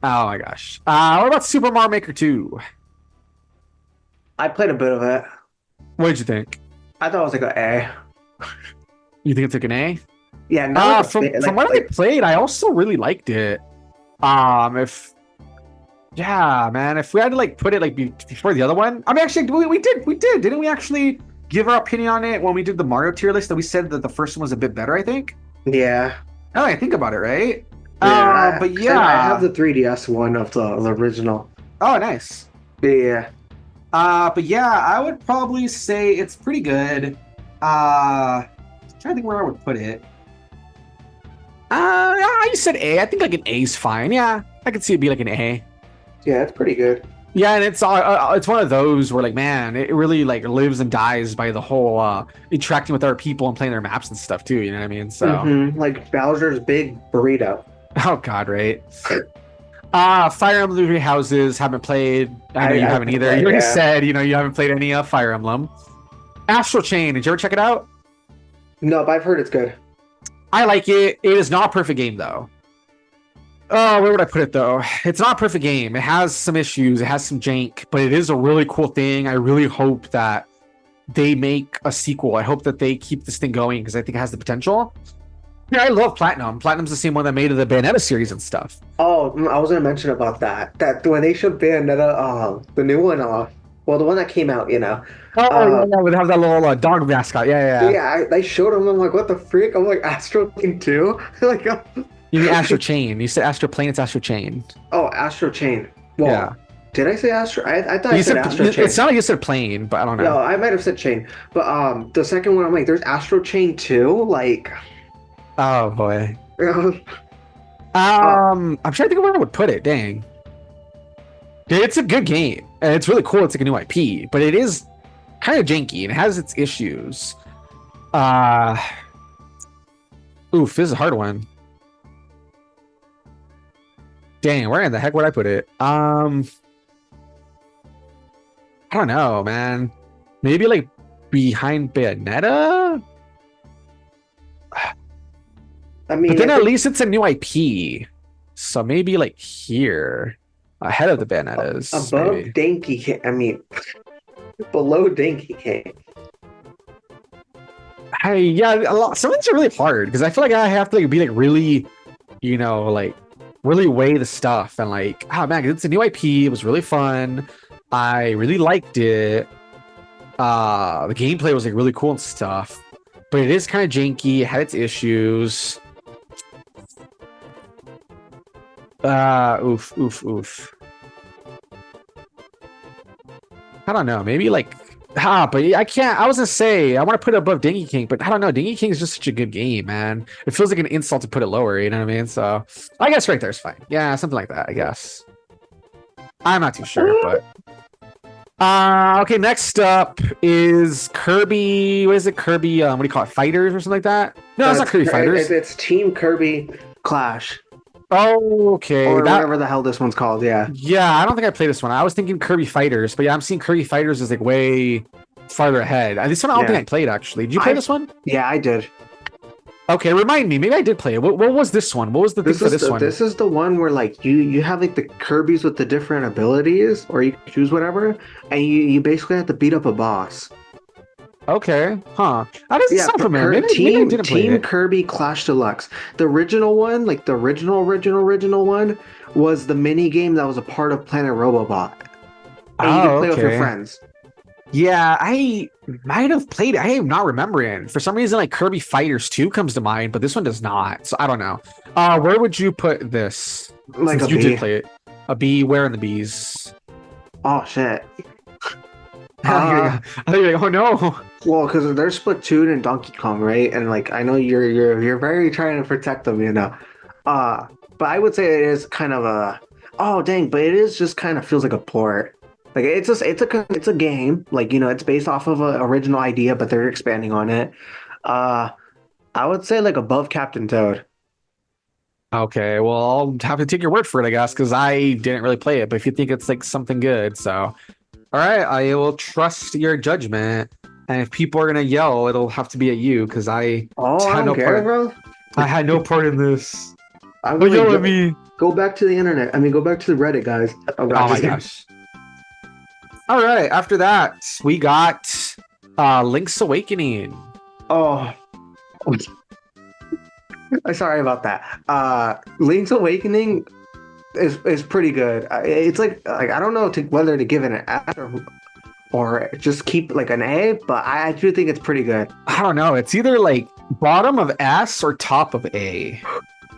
Oh my gosh. What about Super Mario Maker 2? I played a bit of it. What did you think? I thought it was like an A. You think it took an A? Yeah, not like a From what I played, I also really liked it. If yeah, man, if we had to like put it like before the other one, I mean, actually, we did, didn't we actually give our opinion on it when we did the Mario tier list? That we said that the first one was a bit better. I think. yeah, Now that I think about it, right? yeah. But 'Cause I have yeah. the 3DS one of the original. Oh, nice. Yeah, But yeah, I would probably say it's pretty good. I'm trying to think where I would put it. You said A. I think like an A is fine. Yeah, I could see it be like an A. yeah, it's pretty good. Yeah, and it's one of those where like, man, it really like lives and dies by the whole interacting with other people and playing their maps and stuff too. You know what I mean? So, Like Bowser's big burrito. oh god, right? Fire Emblem Three Houses haven't played. I know you haven't either. played, You already yeah. said you haven't played any Fire Emblem. Astral Chain. Did you ever check it out? No, but I've heard it's good. I like it. It is not a perfect game though. Oh, where would I put it though? It's not a perfect game. It has some issues. It has some jank, but it is a really cool thing. I really hope that they make a sequel. I hope that they keep this thing going because I think it has the potential. Yeah, I love Platinum. Platinum's the same one that made the Bayonetta series and stuff. Oh, I was gonna mention about that. That when they showed Bayonetta, the new one, well, the one that came out, you know. Oh, Uh, yeah, would have that little dog mascot. Yeah. yeah, they showed him. I'm like, what the freak? I'm like, Astro King 2? like, You mean Astro Chain? You said Astro Plane. It's Astro Chain. oh, Astro Chain. Well, Yeah. did I say Astro? I thought I You said said Astro Chain. it sounded like you said plane, but I don't know. No, I might have said Chain. But the second one, I'm like, there's Astro Chain 2? Like, Oh boy. uh, I'm trying to think of where I would put it. Dang. It's a good game, and it's really cool. It's like a new IP, but it is kind of janky and it has its issues. Oof, this is a hard one. Dang, where in the heck would I put it? I don't know, man. Maybe like behind Bayonetta? I But mean, then if at it's least it's a new IP. So maybe like here. Ahead of the Bayonetta's, above maybe. Donkey King, I mean, below Donkey King. Hey, yeah, a lot. Some of these are really hard because I feel like I have to like be like really, like really weigh the stuff and like, oh man, it's a new IP. It was really fun. I really liked it. The gameplay was like really cool and stuff, but it is kind of janky. It had its issues. Oof, oof, oof. I don't know. Maybe like, but I can't. I was gonna say I want to put it above Dingy King, but I don't know. Dingy King is just such a good game, man. It feels like an insult to put it lower. You know what I mean? So I guess right there's fine. Yeah, something like that. I guess. I'm not too sure, but okay. Next up is Kirby. What is it? Kirby. What do you call it? Fighters or something like that? No, it's not Kirby Fighters. It's Team Kirby Clash. Oh, okay. Or whatever the hell this one's called, yeah. Yeah, I don't think I played this one. I was thinking Kirby Fighters, but yeah, I'm seeing Kirby Fighters is like way farther ahead. This one I don't think I played actually. Did you play this one? Yeah, I did. Okay, remind me. Maybe I did play it. What was this one? What was the thing for this one? This is the one where like you have like the Kirby's with the different abilities, or you can choose whatever, and you basically have to beat up a boss. Okay, huh? That doesn't sound familiar. Maybe I didn't play Team it. Kirby Clash Deluxe. The original one, like the original one, was the mini game that was a part of Planet Robobot. And you could play with your friends. Yeah, I might have played it. I am not remembering. For some reason, like Kirby Fighters 2 comes to mind, but this one does not. So I don't know. Where would you put this? Like since you did play it. A bee? Where in the bees? Oh shit. I think like, oh no. Well, because there's Splatoon and Donkey Kong, right? And like I know you're very trying to protect them, you know. But I would say it is kind of a but it is just kind of feels like a port. Like it's a game, like it's based off of an original idea, but they're expanding on it. I would say like above Captain Toad. Okay, well I'll have to take your word for it, I guess, because I didn't really play it. But if you think it's like something good, so all right, I will trust your judgment. And if people are gonna yell, it'll have to be at you because I don't care, bro. I had no part in this. I'm gonna yell at me. Go back to the internet. I mean, go back to the Reddit, guys. Oh my gosh. All right, after that, we got Link's Awakening. Oh. Sorry about that. Link's Awakening is pretty good. It's like I don't know whether to give it an S or just keep like an A, but I do think it's pretty good. I don't know. It's either like bottom of S or top of A.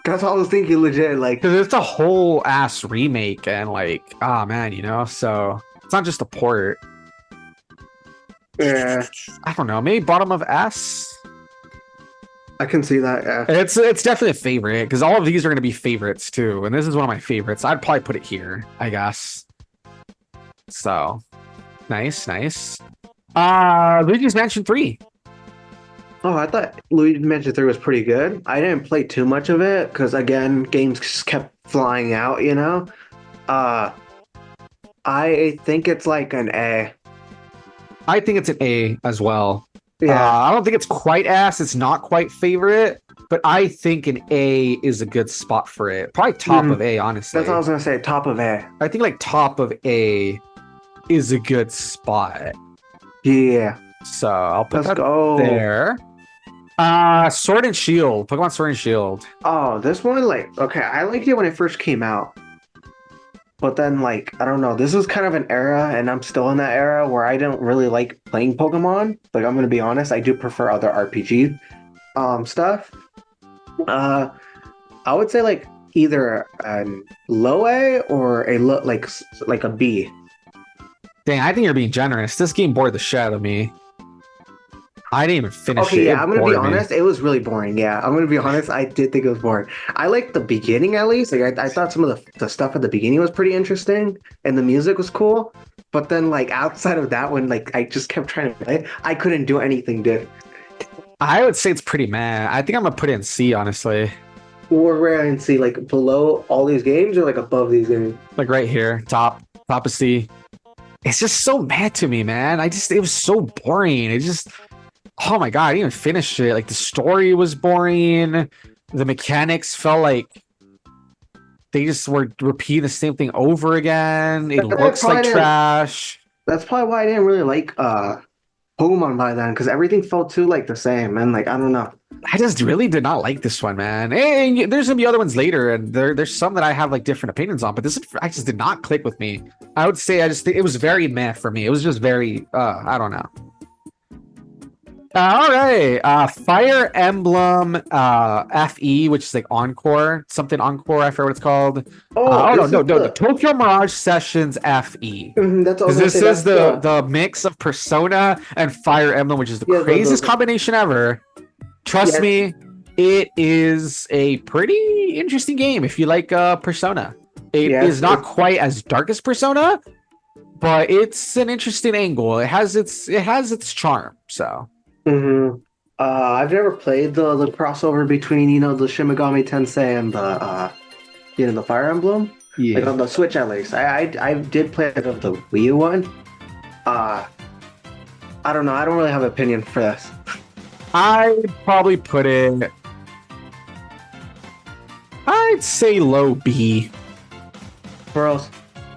That's all I was thinking, legit. Like, because it's a whole ass remake, and like, oh man, so it's not just a port. Yeah, I don't know. Maybe bottom of S. I can see that. Yeah, it's definitely a favorite because all of these are going to be favorites too, and this is one of my favorites. I'd probably put it here, I guess. So, nice. Luigi's Mansion 3. Oh, I thought Luigi's Mansion 3 was pretty good. I didn't play too much of it because again, games just kept flying out. I think it's like an A. I think it's an A as well. Yeah. I don't think it's quite S. It's not quite favorite, but I think an A is a good spot for it. Probably top of A, honestly. That's what I was gonna say. Top of A. I think like top of A is a good spot. Yeah. So I'll put that there. Sword and Shield. Pokemon Sword and Shield. Oh, this one, okay, I liked it when it first came out. But then, I don't know, this was kind of an era, and I'm still in that era, where I don't really like playing Pokemon. I'm going to be honest, I do prefer other RPG stuff. I would say, either a low A or a like a B. Dang, I think you're being generous. This game bored the shit out of me. I didn't even finish it. Okay, yeah, I'm going to be honest. It was really boring. Yeah, I'm going to be honest. I did think it was boring. I liked the beginning, at least. I thought some of the stuff at the beginning was pretty interesting, and the music was cool. But then, outside of that, when, I just kept trying to play, I couldn't do anything good. I would say it's pretty meh. I think I'm going to put it in C, honestly. Or where I can see, below all these games or, above these games? Right here, top of C. It's just so mad to me, man. It was so boring. Oh my god, I didn't even finish it. The story was boring. The mechanics felt like they just were repeating the same thing over again. It looks like trash. That's probably why I didn't really like Pokemon by then, because everything felt too like the same, and like I don't know. I just really did not like this one, man. And there's gonna be other ones later, and there's some that I have like different opinions on, but this I just did not click with me. I would say I just think it was very meh for me. It was just very I don't know. All right, Fire Emblem FE, which is like Encore, something Encore. I forget what it's called. No, the Tokyo Mirage Sessions FE. That's all. This is the mix of Persona and Fire Emblem, which is the craziest combination ever. Trust me, it is a pretty interesting game if you like Persona. It is not quite as dark as Persona, but it's an interesting angle. It has its charm. So. I've never played the crossover between the Shin Megami Tensei and the the Fire Emblem. Yeah. Like on the Switch at least. I did play the Wii U one. I don't know. I don't really have an opinion for this. I'd probably put it. I'd say low B. Bros.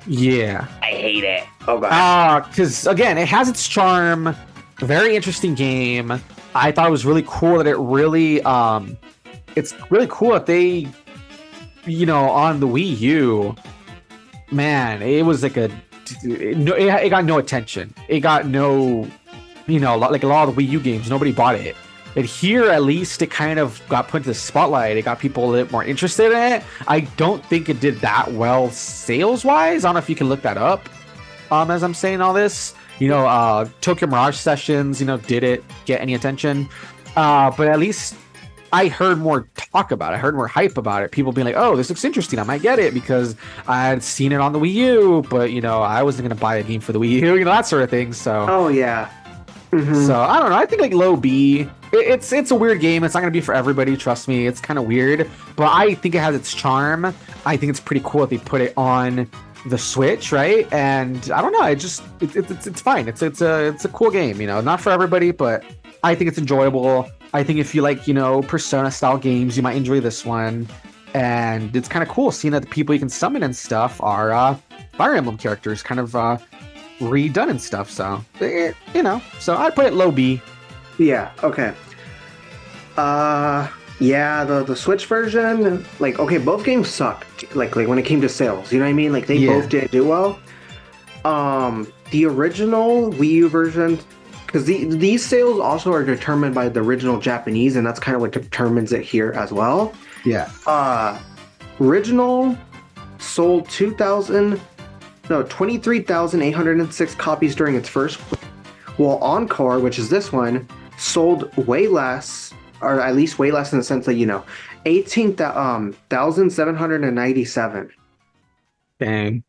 Yeah. I hate it. Oh god. Because again, it has its charm. Very interesting game. I thought it was really cool that it really it's really cool that they on the Wii U, man, it was like it got no attention. It got no like a lot of the Wii U games, nobody bought it. But here at least it kind of got put into the spotlight. It got people a little more interested in it. I don't think it did that well sales wise. I don't know if you can look that up as I'm saying all this. Tokyo Mirage Sessions, did it get any attention? But at least I heard more talk about it. I heard more hype about it. People being like, oh, this looks interesting. I might get it because I had seen it on the Wii U, but, I wasn't going to buy a game for the Wii U, that sort of thing. So. Oh, yeah. So, I don't know. I think like low B. It's a weird game. It's not going to be for everybody. Trust me. It's kind of weird. But I think it has its charm. I think it's pretty cool that they put it on the Switch, right? And I don't know, it's fine. It's a cool game, not for everybody, but I think it's enjoyable. I think if you like, Persona style games, you might enjoy this one. And it's kind of cool seeing that the people you can summon and stuff are Fire Emblem characters, kind of redone and stuff. So so I'd put it low B. Yeah. Okay. Yeah, the Switch version, like, okay, both games sucked. Like when it came to sales, you know what I mean? Like they both didn't do well. The original Wii U version, because these sales also are determined by the original Japanese, and that's kind of what determines it here as well. Yeah. Original sold 23,806 copies during its first week, while Encore, which is this one, sold way less. Or at least way less in the sense that 18,797. Dang.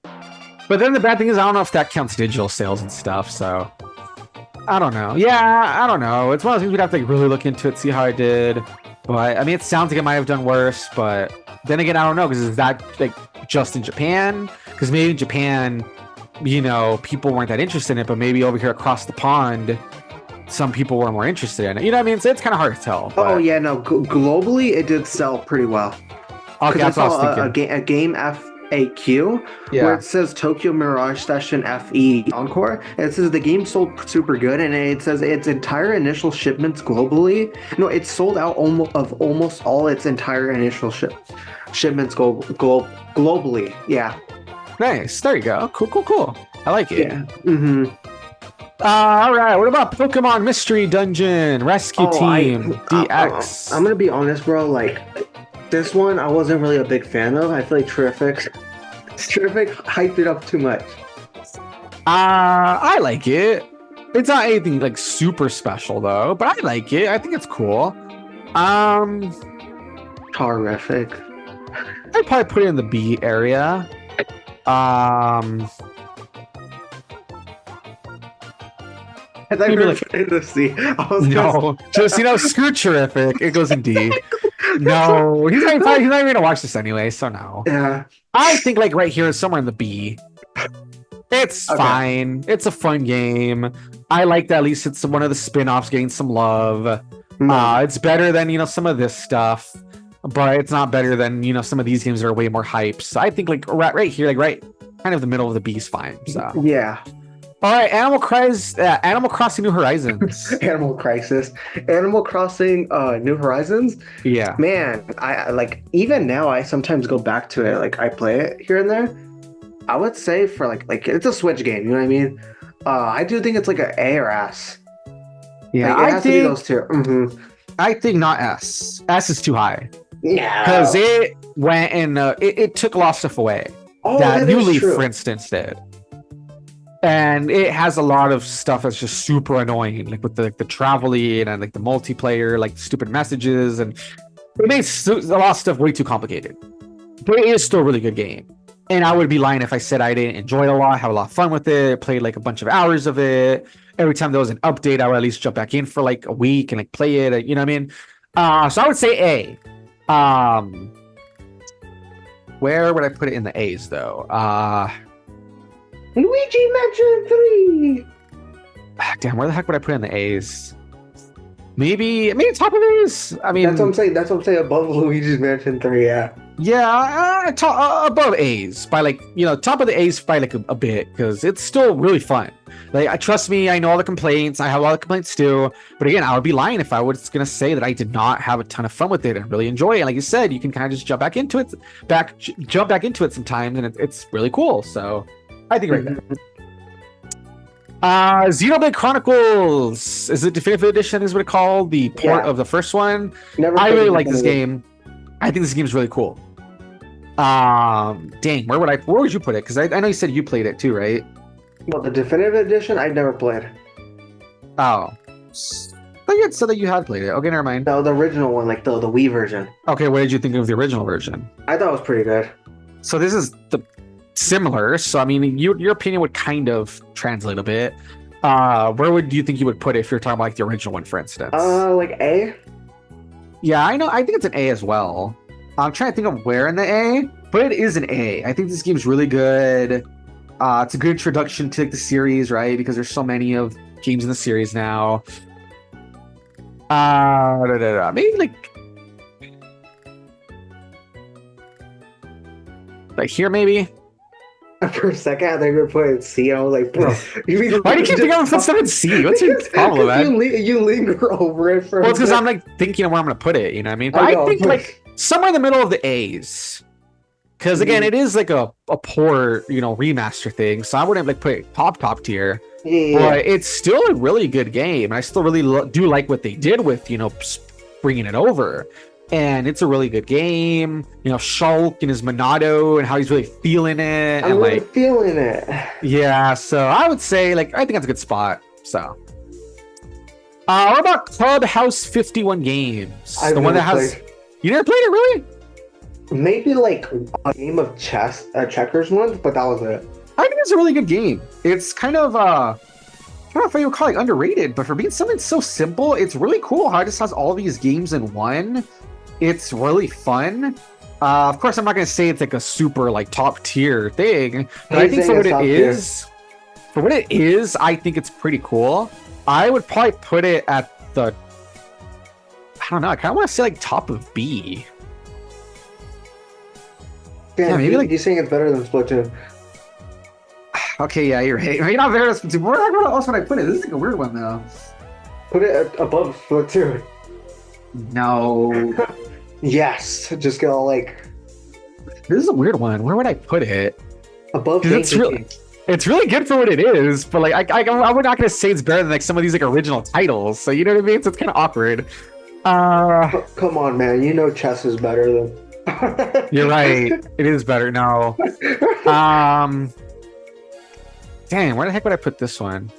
But then the bad thing is I don't know if that counts digital sales and stuff. So I don't know. Yeah, I don't know. It's one of those things we'd have to really look into it, see how I did. But I mean, it sounds like it might have done worse. But then again, I don't know, because is that like just in Japan? Because maybe in Japan, people weren't that interested in it, but maybe over here across the pond, some people were more interested in it. You know what I mean? So it's kind of hard to tell. But. Oh, yeah, no. Globally, it did sell pretty well. Okay, that's what I was thinking. A game FAQ, where it says Tokyo Mirage Session FE Encore. And it says the game sold super good, and it says its entire initial shipments globally. No, it sold out almost all its entire initial shipments globally. Yeah. Nice. There you go. Cool. I like it. Yeah. Mm-hmm. All right. What about Pokemon Mystery Dungeon Rescue Team DX? I'm gonna be honest, bro. Like this one, I wasn't really a big fan of. I feel like Terrific hyped it up too much. I like it. It's not anything like super special though, but I like it. I think it's cool. Terrific. I'd probably put it in the B area. I thought you were like in the C. No, just screw Terrific. It goes in D. No, he's not even gonna watch this anyway, so no. Yeah, I think like right here is somewhere in the B. It's fine. It's a fun game. I like that at least it's one of the spin-offs getting some love. It's better than some of this stuff. but it's not better than some of these games that are way more hype. So I think like right here, like right kind of the middle of the B is fine. So Yeah. all right, Animal Crossing New Horizons. Animal Crisis, Animal Crossing, New Horizons. Yeah. Man, I like even now I sometimes go back to it. Like I play it here and there. I would say for like it's a Switch game. You know what I mean? I do think it's like an A or S. Yeah, Like, it has to be those two. Mm-hmm. I think not S. S is too high Yeah, because it went and it took a lot of stuff away that New is Leaf, true. for instance, did. And it has a lot of stuff that's just super annoying, like with the traveling and like the multiplayer, like stupid messages, and it makes a lot of stuff way too complicated. But it is still a really good game. And I would be lying if I said I didn't enjoy it a lot, have a lot of fun with it, played like a bunch of hours of it. Every time there was an update, I would at least jump back in for like a week and like play it. You know what I mean? So I would say A. Where would I put it in the A's though? Luigi Mansion 3. Damn, where the heck would I put it in the A's? Maybe top of A's. I mean, That's what I'm saying. That's what I'm saying. Above Luigi's Mansion 3. Yeah. Yeah, above A's by like top of the A's by like a bit because it's still really fun. Like, I trust me, I know all the complaints. I have all the complaints too. But again, I would be lying if I was gonna say that I did not have a ton of fun with it and really enjoy it. Like you said, you can kind of just jump back into it sometimes, and it's really cool. So I think right there. Xenoblade Chronicles is it Definitive Edition? Is what it's called, the port of the first one. I really like this game. I think this game is really cool. Dang, where would you put it? Because I know you said you played it too, right? Well, the Definitive Edition, I never played. Oh, I had said that you had played it. Okay, never mind. No, the original one, like the Wii version. Okay, what did you think of the original version? I thought it was pretty good. So this is the similar. So I mean, your opinion would kind of translate a bit. Where would you think you would put it if you're talking about like the original one, for instance? Like A. Yeah, I know. I think it's an A as well. I'm trying to think of where in the A, but it is an A. I think this game's really good. It's a good introduction to like, the series, right? Because there's so many of games in the series now. Maybe like here, maybe. For a second, I thought you were putting C. I was like, bro, Why do you keep thinking I'm put stuff in C? What's your problem, man? You linger over it for. Well, it's because I'm like thinking of where I'm gonna put it. You know what I mean? But I think like somewhere in the middle of the A's. Because again, it is like a poor, remaster thing. So I wouldn't like put it top tier. Yeah. But it's still a really good game. I still really do like what they did with, bringing it over. And it's a really good game. Shulk and his Monado and how he's really feeling it. I'm and really like feeling it. Yeah, so I would say I think that's a good spot. So what about Clubhouse 51 Games? The one that has you never played it, really? Maybe like a game of checkers once, but that was it. I think it's a really good game. It's kind of I don't know if I would call it underrated, but for being something so simple, it's really cool how it just has all these games in one. It's really fun. Of course, I'm not going to say it's like a super like top tier thing, but I think for what it is, I think it's pretty cool. I would probably put it at I don't know. I kind of want to say like top of B. Yeah, maybe you're saying it's better than Splatoon. Okay, yeah, you're right. You're not better than Splatoon. Where else would I put it? This is like a weird one though. Put it above Splatoon. No. Yes, just go like. This is a weird one. Where would I put it? Above. It's really good for what it is, but like I'm not gonna say it's better than like some of these like original titles. So you know what I mean? So it's kind of awkward. Come on, man. You know chess is better than. You're right. It is better. No. Dang, where the heck would I put this one?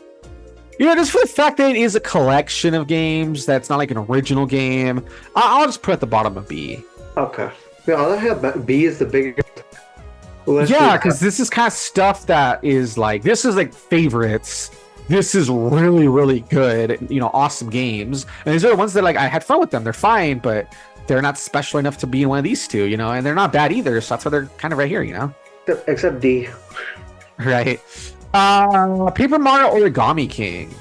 Just for the fact that it is a collection of games, that's not like an original game, I'll just put it at the bottom of B. Okay. Yeah, I'll have B is the biggest. Yeah, because this is kind of stuff that is like, this is like favorites. This is really, really good, awesome games. And these are the ones that like, I had fun with them. They're fine, but they're not special enough to be in one of these two, and they're not bad either. So that's why they're kind of right here, Except D. Right. Paper Mario Origami King.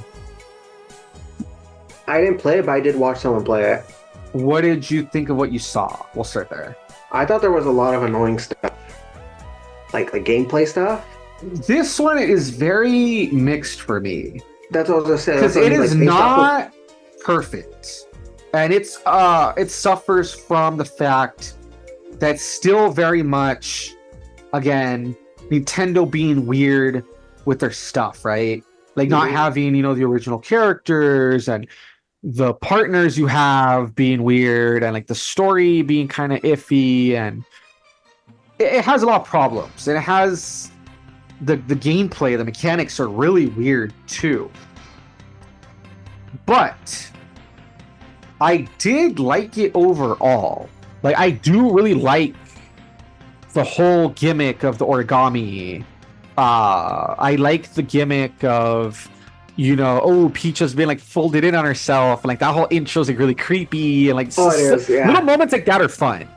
I didn't play it, but I did watch someone play it. What did you think of what you saw? We'll start there. I thought there was a lot of annoying stuff, like gameplay stuff. This one is very mixed for me. That's what I was gonna say. Because it is not perfect. And it suffers from the fact that still very much, again, Nintendo being weird with their stuff, right? Like not having, you know, the original characters and the partners you have being weird and like the story being kind of iffy, and it has a lot of problems. And it has the gameplay, the mechanics are really weird too. But I did like it overall. Like, I do really like the whole gimmick of the origami. I like the gimmick of, you know, oh, Peach has been like folded in on herself, and like that whole intro's like really creepy, and like little moments like that are fun.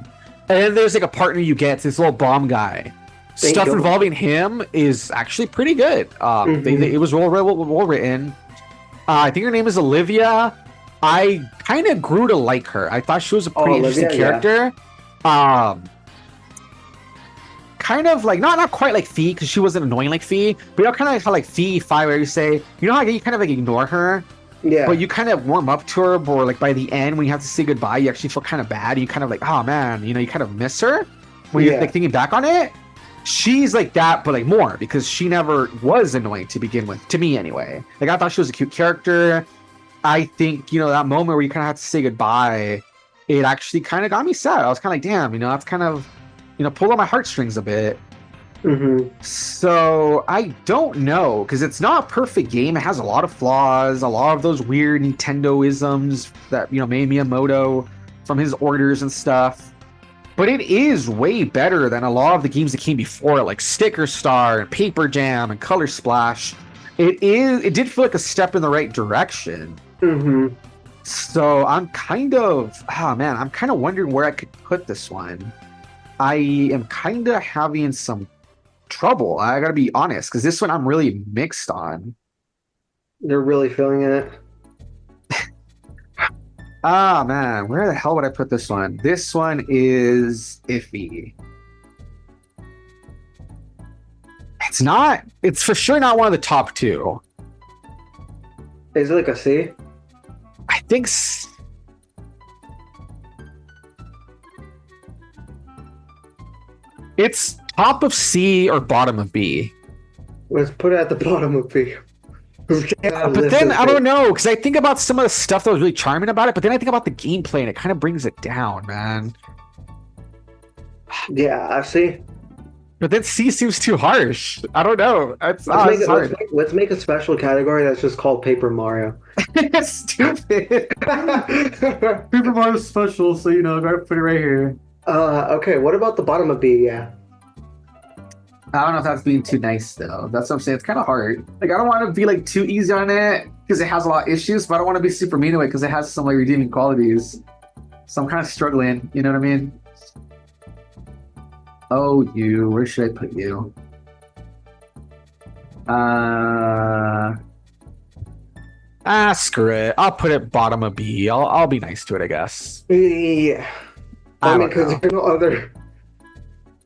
And then there's like a partner you get, this little bomb guy. Stuff involving him is actually pretty good. It was well written. I think her name is Olivia. I kind of grew to like her. I thought she was a pretty interesting character. Yeah. Kind of like not quite like Fee, because she wasn't annoying like Fee, but you know, kind of like how like Fee 5, where you say, you know how you kind of like ignore her, but you kind of warm up to her, or like by the end when you have to say goodbye, you actually feel kind of bad. You kind of like, oh man, you know, you kind of miss her when you're like thinking back on it. She's like that, but like more, because she never was annoying to begin with, to me anyway. Like, I thought she was a cute character. I think, you know, that moment where you kind of have to say goodbye, it actually kind of got me sad. I was kind of like, damn, you know, that's kind of, you know, pulled on my heartstrings a bit. So I don't know, because it's not a perfect game. It has a lot of flaws, a lot of those weird Nintendo-isms that, you know, made Miyamoto from his orders and stuff. But it is way better than a lot of the games that came before it, like Sticker Star and Paper Jam and Color Splash. It did feel like a step in the right direction. So I'm kind of, I'm kind of wondering where I could put this one. I am kind of having some trouble. I gotta be honest, because this one I'm really mixed on. You're really feeling it? Man, where the hell would I put this one? This one is iffy. It's for sure not one of the top 2. Is it like a C? I think it's top of C or bottom of B. Let's put it at the bottom of B. But then I don't know, because I think about some of the stuff that was really charming about it, but then I think about the gameplay and it kind of brings it down, man. Yeah, I see. But then C seems too harsh. I don't know. Let's make a special category that's just called Paper Mario. Stupid. Paper Mario special, so you know, gotta put it right here. Okay, what about the bottom of B? Yeah. I don't know if that's being too nice, though. That's what I'm saying. It's kind of hard. Like, I don't want to be like too easy on it because it has a lot of issues, but I don't want to be super mean to it because it has some like redeeming qualities. So I'm kind of struggling. You know what I mean? Oh, you. Where should I put you? Screw it. I'll put it bottom of B. I'll be nice to it, I guess. Yeah. I mean, because there's no other.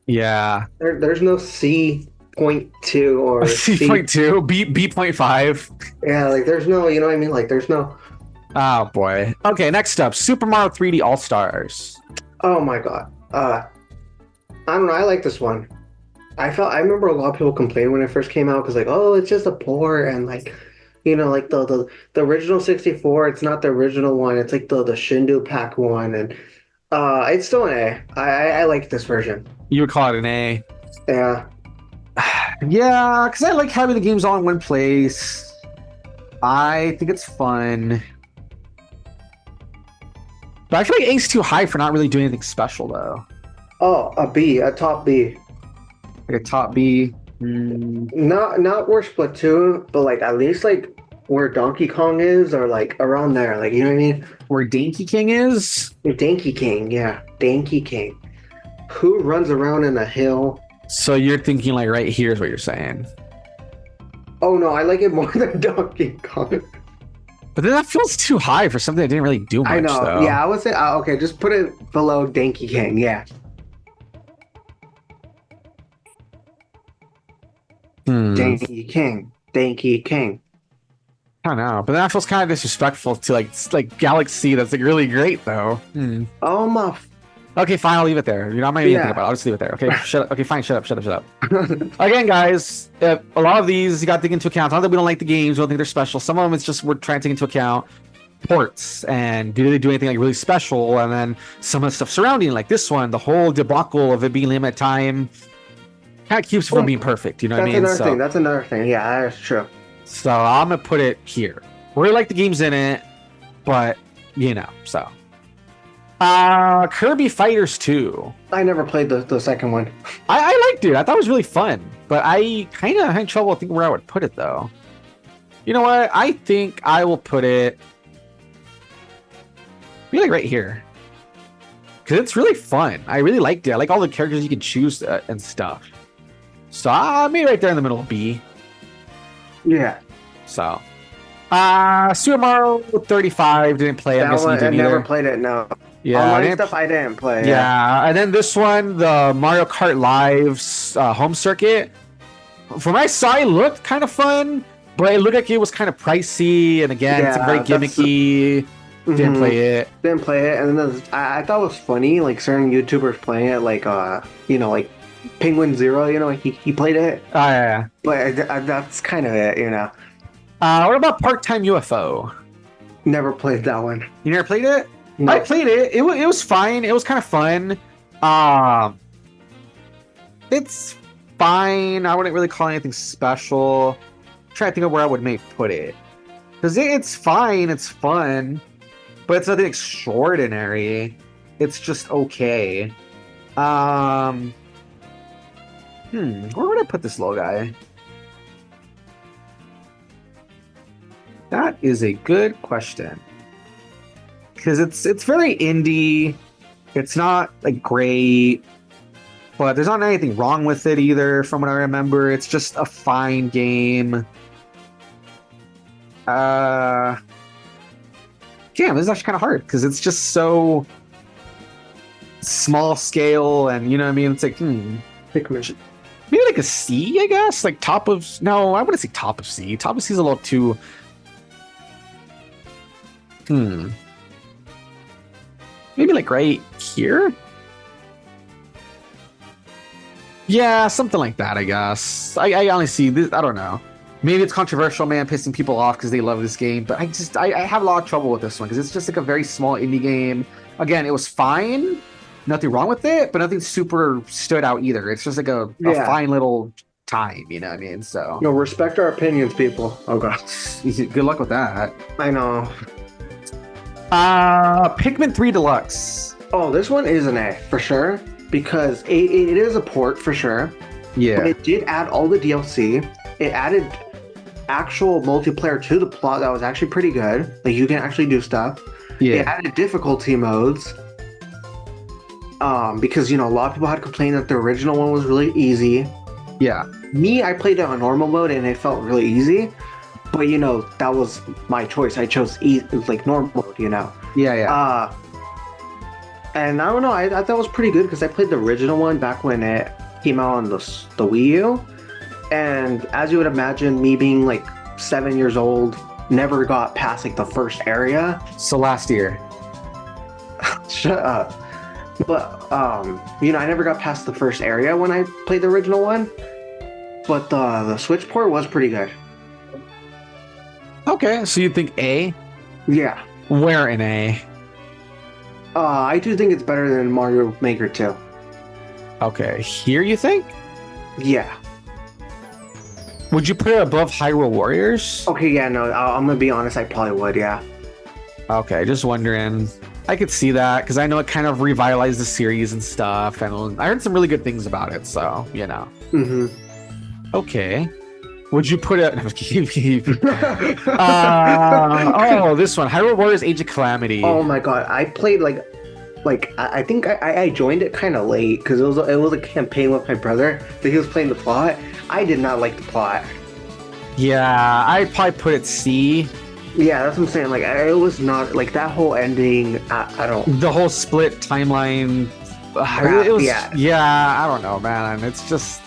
Yeah. There's no C.2 or C.2, B.5. Yeah, like there's no, you know what I mean? Like there's no. Oh boy. Okay, next up, Super Mario 3D All Stars. Oh my god. I don't know. I like this one. I remember a lot of people complained when it first came out because like, oh, it's just a port and like, you know, like the original 64. It's not the original one. It's like the Shindu Pack one, and it's still an A. I like this version. You would call it an A. Yeah. Yeah, because I like having the games all in one place. I think it's fun. But I feel like A's too high for not really doing anything special, though. Oh, a top B. Like a top B. Not where Splatoon, but like at least like where Donkey Kong is, or like around there. Like, you know what I mean? Where Donkey King is? Donkey King, yeah. Donkey King. Who runs around in a hill? So you're thinking like right here is what you're saying. Oh no, I like it more than Donkey Kong. But then that feels too high for something that didn't really do much. I know. Though. Yeah, I would say okay. Just put it below 𝐷𝐭𝐽 King. Yeah. 𝐷𝐭𝐽 King. 𝐷𝐭𝐽 King. I don't know, but that feels kind of disrespectful to like Galaxy. That's like really great though. Oh my. Okay, fine. I'll leave it there. You're not making anything about it. I'll just leave it there. Okay, shut up. Okay, fine. Shut up. Again, guys, a lot of these you got to take into account. Not that we don't like the games, we don't think they're special. Some of them it's just we're trying to take into account ports and do they do anything like really special, and then some of the stuff surrounding, like this one, the whole debacle of it being limited time, kind of keeps it from being perfect. You know what I mean? That's another thing. Yeah, that's true. So I'm gonna put it here. Really like the games in it, but you know, so. Kirby Fighters 2. I never played the second one. I liked it. I thought it was really fun, but I kind of had trouble thinking where I would put it though. You know what? I think I will put it really right here because it's really fun. I really liked it. I like all the characters you can choose and stuff. So I made it right there in the middle of B. Yeah. So, Super Mario 35 didn't play. That one, I never played it. No. Yeah, online stuff I didn't play. Yeah, and then this one, the Mario Kart Live's home circuit. From what I saw, it looked kind of fun, but it looked like it was kind of pricey. And again, it's very gimmicky. Didn't play it. Didn't play it, and then I thought it was funny, like certain YouTubers playing it, like you know, like Penguin Zero. You know, he played it. Oh yeah. But that's kind of it, you know. What about Part-Time UFO? Never played that one. You never played it? No. I played it. It was fine. It was kind of fun. It's fine. I wouldn't really call it anything special. I'm trying to think of where I would maybe put it. Because it's fine. It's fun. But it's nothing extraordinary. It's just okay. Where would I put this little guy? That is a good question. Because it's very indie. It's not like great, but there's not anything wrong with it either, from what I remember. It's just a fine game. Damn, this is actually kind of hard because it's just so small scale, and you know what I mean. It's like maybe like a C, I guess. Like top of I wouldn't say top of C. Top of C is a little too. Maybe like right here? Yeah, something like that, I guess. I only see this. I don't know. Maybe it's controversial, man, pissing people off because they love this game. But I have a lot of trouble with this one because it's just like a very small indie game. Again, it was fine. Nothing wrong with it, but nothing super stood out either. It's just like a fine little time, you know what I mean? So. No, respect our opinions, people. Oh, God. Good luck with that. I know. Pikmin 3 Deluxe. Oh, this one is an A for sure because it is a port for sure. Yeah. But it did add all the DLC. It added actual multiplayer to the plot that was actually pretty good. Like you can actually do stuff. Yeah. It added difficulty modes. Because you know a lot of people had complained that the original one was really easy. Yeah. Me, I played it on normal mode and it felt really easy. But you know that was my choice. I chose like normal mode. You know. Yeah. And I don't know. I thought it was pretty good because I played the original one back when it came out on the Wii U. And as you would imagine, me being like 7 years old, never got past like the first area. So last year. Shut up. But you know, I never got past the first area when I played the original one. But the Switch port was pretty good. Okay, so you think A? Yeah. Where in A? I do think it's better than Mario Maker 2. Okay, here you think? Yeah. Would you put it above Hyrule Warriors? Okay, yeah, no, I'm gonna be honest, I probably would, yeah. Okay, just wondering. I could see that because I know it kind of revitalized the series and stuff, and I heard some really good things about it, so, you know. Okay. Would you put it? No, this one, Hyrule Warriors: Age of Calamity. Oh my god, I played like I think I joined it kind of late because it was a campaign with my brother that he was playing the plot. I did not like the plot. Yeah, I'd probably put it C. Yeah, that's what I'm saying. Like, it was not like that whole ending. I don't. The whole split timeline. Crap, It was, yeah. yeah, I don't know, man. It's just,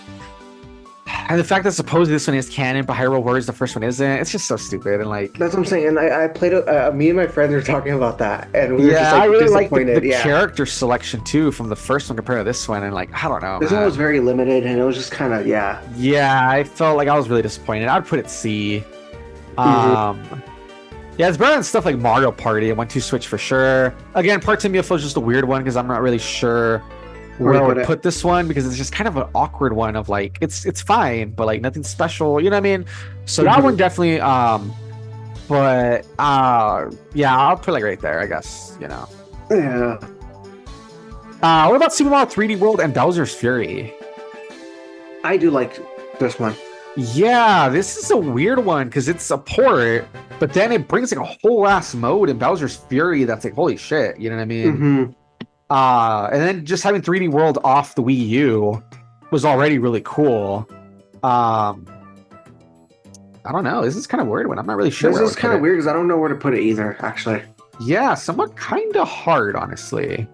and the fact that supposedly this one is canon, but Hyrule Warriors the first one isn't. It's just so stupid and like. That's what I'm saying. And I played. Me and my friends were talking about that, and we were just Yeah, like I really like disappointed. the Yeah, character selection too from the first one compared to this one, and like I don't know. this one was very limited, and it was just kind of yeah. Yeah, I felt like I was really disappointed. I'd put it C. Mm-hmm. Yeah, it's better than stuff like Mario Party and 1-2 Switch for sure. Again, Part Time UFO is just a weird one because I'm not really sure where I would put this one because it's just kind of an awkward one of like it's fine, but like nothing special. You know what I mean? So that one definitely. But yeah, I'll put like right there, I guess. You know. Yeah. What about Super Mario 3D World and Bowser's Fury? I do like this one. Yeah, this is a weird one because it's a port, but then it brings like a whole ass mode in Bowser's Fury that's like holy shit, you know what I mean? Mm-hmm. And then just having 3D World off the Wii U was already really cool. I don't know. This is kind of weird one. I'm not really sure. This is kind of weird because I don't know where to put it either, actually. Yeah, somewhat kind of hard, honestly.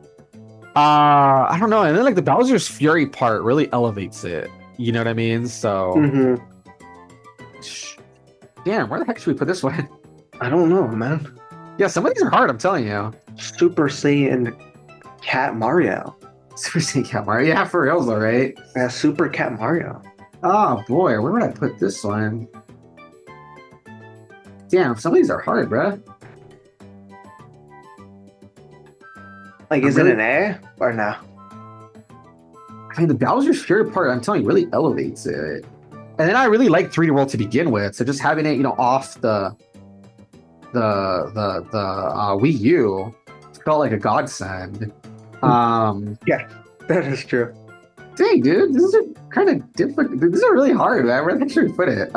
I don't know. And then like the Bowser's Fury part really elevates it. You know what I mean? So, damn, where the heck should we put this one? I don't know, man. Yeah, some of these are hard. I'm telling you. Super Saiyan Cat Mario. Super Saiyan Cat Mario. Yeah, for reals, though, right? Yeah, Super Cat Mario. Oh boy, where would I put this one? Damn, some of these are hard, bruh. Like, is it an A or no? I mean, the Bowser's Fury part, I'm telling you, really elevates it. And then I really like 3D World to begin with, so just having it, you know, off the Wii U felt like a godsend. Yeah, that is true. Dang, dude, this is kind of different. This is really hard, man. Where the heck should we put it?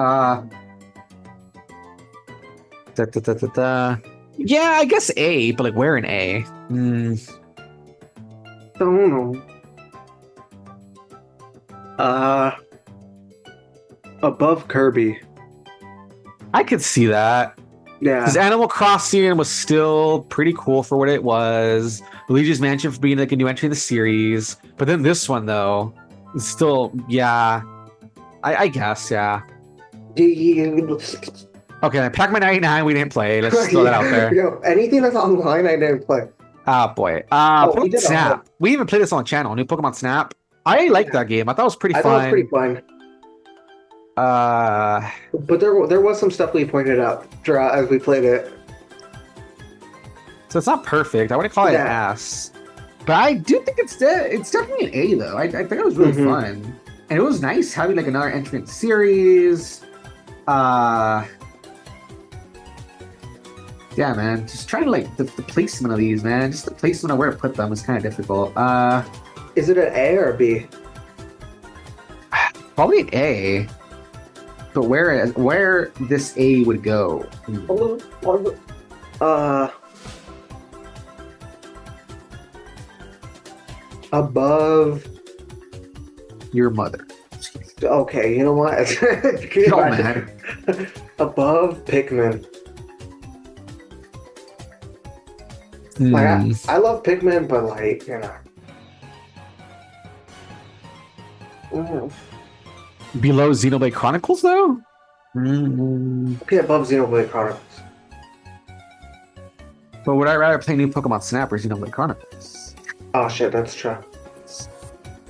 Yeah, I guess A, but like where in A? Don't know. Above Kirby. I could see that. Yeah. Because Animal Crossing was still pretty cool for what it was. Luigi's Mansion for being like a new entry in the series. But then this one, though, is still, yeah. I guess, yeah. Okay, Pac-Man 99 we didn't play. Let's throw that out there. Yo, anything that's online, I didn't play. Oh, boy. Pokemon Snap. We even played this on the channel. New Pokemon Snap. I liked that game. I thought it was pretty fun. I thought it was pretty fun. But there was some stuff we pointed out as we played it. So it's not perfect. I wouldn't call it an S. But I do think it's definitely an A, though. I think it was really fun. And it was nice having like another entry in the series. Yeah, man. Just trying to like the placement of these, man. Just the placement of where to put them is kind of difficult. Is it an A or a B? Probably an A. But where this A would go? Above your mother. Okay, you know what? Man. Above Pikmin. Like I love Pikmin, but like, you know. Below Xenoblade Chronicles, though? Okay, above Xenoblade Chronicles. But would I rather play New Pokemon Snap or Xenoblade Chronicles? Oh shit, that's true.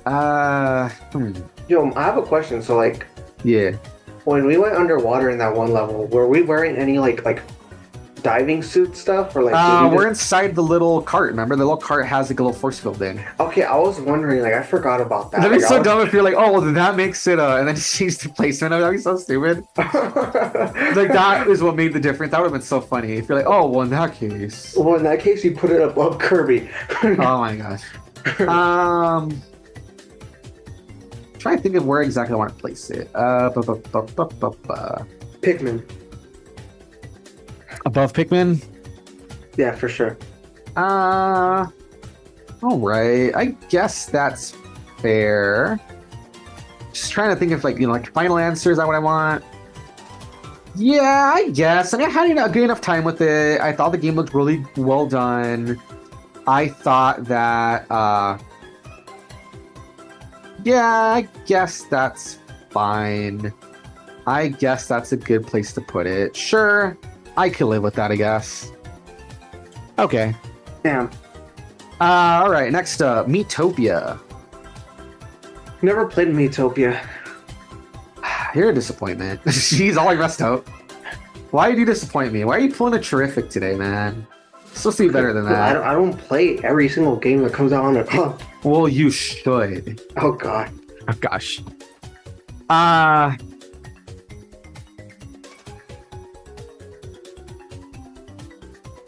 Yo, I have a question. So like, yeah, when we went underwater in that one level, were we wearing any like diving suit stuff or like? We're inside the little cart. Remember, the little cart has like a little force field thing. Okay, I was wondering. Like, I forgot about that. That'd be so dumb if you're like, oh, well, that makes it. And then change the placement. That'd be so stupid. Like that is what made the difference. That would have been so funny if you're like, oh, well, in that case. Well, in that case, you put it above Kirby. Oh my gosh. Trying to think of where exactly I want to place it. Pikmin. Above Pikmin? Yeah, for sure. All right. I guess that's fair. Just trying to think of like, you know, like final answer. Is that what I want? Yeah, I guess. I mean, I had a good enough time with it. I thought the game looked really well done. I thought that, yeah, I guess that's fine. I guess that's a good place to put it. Sure, I could live with that, I guess. Okay. Damn. All right, next up, Miitopia. Never played Miitopia. You're a disappointment. Jeez, all I messed up. Why did you disappoint me? Why are you pulling a terrific today, man? It's supposed to be better than that. I don't play every single game that comes out on the Well, you should. Oh god. Oh gosh.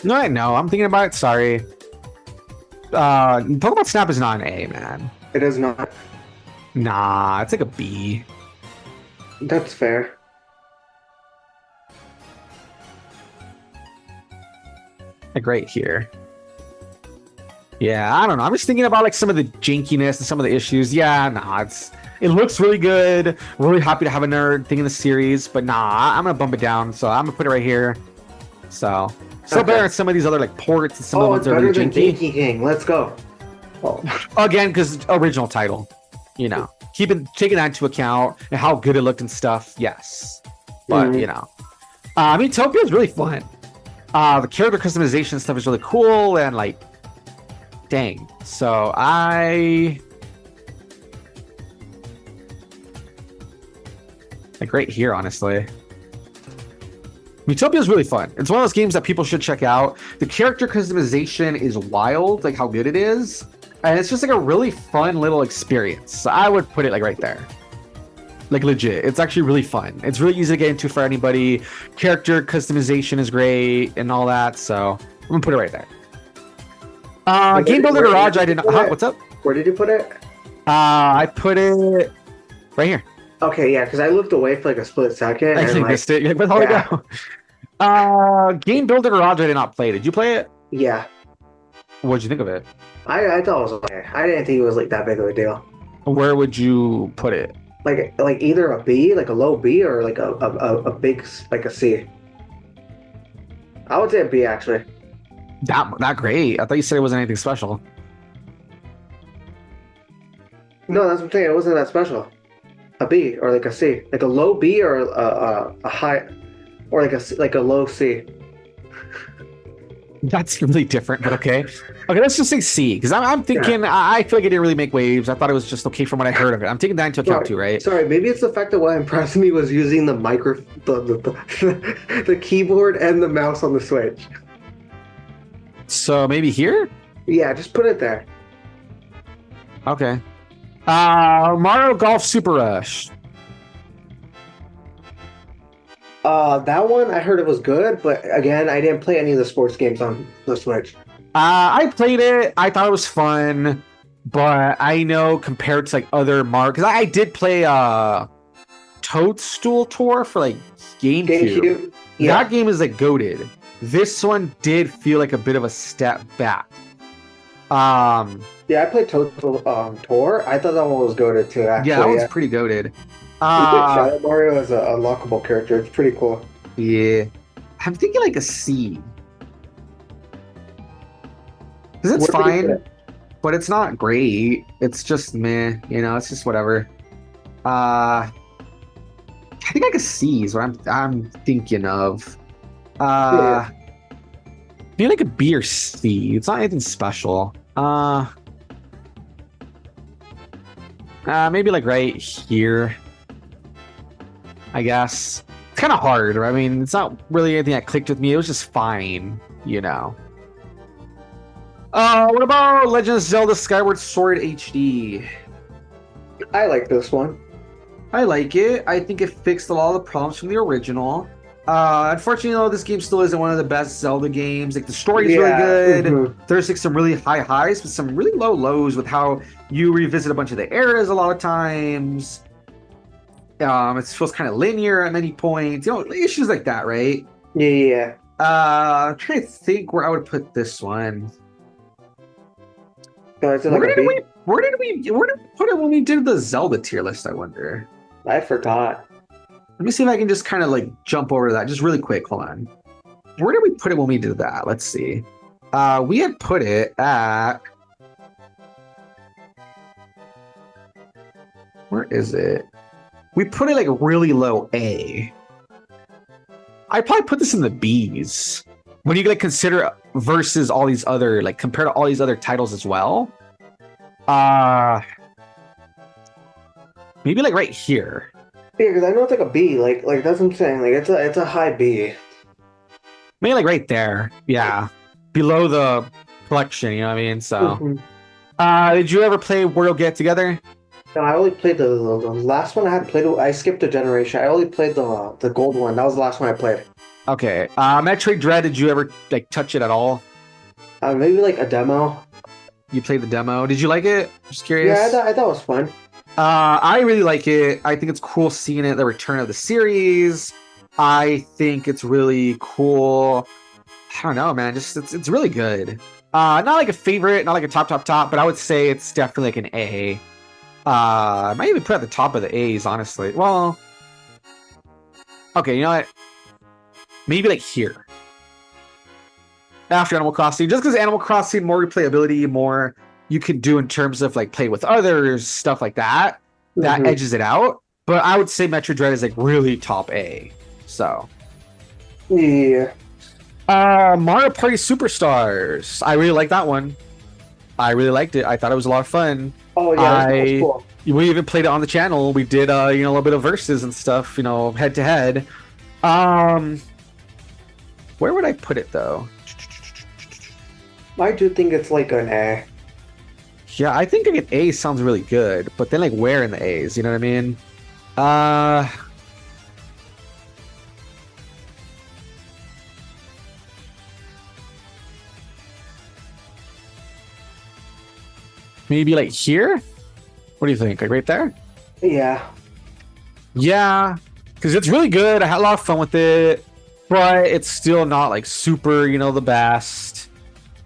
No, I know. I'm thinking about it. Sorry. Pokemon Snap is not an A, man. It is not. Nah, it's like a B. That's fair. Like right here. Yeah, I don't know. I'm just thinking about like some of the jankiness and some of the issues. Yeah, nah, it looks really good. Really happy to have another thing in the series, but nah, I'm gonna bump it down. So I'm gonna put it right here. So still better than some of these other like ports and some of the ones that are really than janky. Dinky King. Let's go. Oh. Again, because original title, you know, taking that into account and how good it looked and stuff. Yes, but you know, I mean, Topia is really fun. The character customization stuff is really cool and like, dang. So like right here, honestly. Miitopia is really fun. It's one of those games that people should check out. The character customization is wild, like how good it is. And it's just like a really fun little experience. So I would put it like right there. Like legit. It's actually really fun. It's really easy to get into for anybody. Character customization is great and all that. So I'm gonna put it right there. Game Builder Garage, I didn't. What's up? Where did you put it? I put it right here. Okay, yeah, because I looked away for like a split second. I and missed it. Where'd it go? Game Builder Garage, I did not play. Did you play it? Yeah. What'd you think of it? I thought it was okay. I didn't think it was like that big of a deal. Where would you put it? Like either a B, like a low B, or like a big like a C. I would say a B actually. That great. I thought you said it wasn't anything special. No, that's what I'm saying. It wasn't that special. A B or like a C, like a low B or a high, or like a low C. That's really different, but okay. Okay, let's just say C, because I'm thinking, yeah. I feel like it didn't really make waves. I thought it was just okay from what I heard of it. I'm taking that into account too, right? Sorry, maybe it's the fact that what impressed me was using the the keyboard and the mouse on the Switch. So maybe here? Yeah, just put it there. Okay. Mario Golf Super Rush. That one I heard it was good, but again, I didn't play any of the sports games on the Switch. I played it. I thought it was fun, but I know compared to like other Mario, because I did play Toadstool Tour for like GameCube. Yeah. That game is like goated. This one did feel like a bit of a step back. Yeah, I played Toadstool Tour. I thought that one was goated too. Actually, yeah, that one's pretty goated. Shadow Mario is a unlockable character. It's pretty cool. Yeah, I'm thinking like a C. Because it's fine, but it's not great. It's just meh, you know. It's just whatever. I think like a C is what I'm thinking of. Yeah. Maybe like a B or C. It's not anything special. Maybe like right here, I guess. It's kind of hard. I mean, it's not really anything that clicked with me. It was just fine, you know. What about Legend of Zelda Skyward Sword HD? I like this one. I like it. I think it fixed a lot of the problems from the original. Unfortunately, though, this game still isn't one of the best Zelda games. Like the story is really good. Mm-hmm. There's like some really high highs, but some really low lows with how you revisit a bunch of the eras a lot of times. It feels kind of linear at many points. You know, issues like that, right? Yeah. I'm trying to think where I would put this one. Where did we put it when we did the Zelda tier list? I wonder. I forgot. Let me see if I can just kind of like jump over to that just really quick. Hold on. Where did we put it when we did that? Let's see. We had put it at... Where is it? We put it like really low A. I probably put this in the B's. When you like consider versus all these other, like compared to all these other titles as well. Maybe like right here. Yeah, because I know it's like a B. Like that's what I'm saying. Like it's a high B. Maybe like right there. Yeah. Below the collection, you know what I mean? So did you ever play World Get Together? No, I only played the last one I had played. I skipped a generation. I only played the gold one. That was the last one I played. Okay. Metroid Dread, did you ever like touch it at all? Maybe like a demo. You played the demo. Did you like it? Just curious. Yeah, I thought it was fun. I really like it. I think it's cool seeing it, the return of the series. I think it's really cool. I don't know, man. Just it's really good. Not like a favorite, not like a top, but I would say it's definitely like an A. I might even put it at the top of the A's, honestly. Well, okay, you know what? Maybe like here. After Animal Crossing, just because Animal Crossing, more replayability, more you can do in terms of like play with others, stuff like that. That edges it out. But I would say Metroid Dread is like really top A. So. Yeah. Mario Party Superstars. I really like that one. I really liked it. I thought it was a lot of fun. Oh yeah, that was cool. We even played it on the channel. We did a little bit of verses and stuff, head to head. Where would I put it though? I do think it's like an A. Yeah, I think like an A sounds really good, but then like where in the A's, you know what I mean? Maybe like here? What do you think? Like right there? Yeah. Yeah, because it's really good. I had a lot of fun with it, but it's still not like super, the best.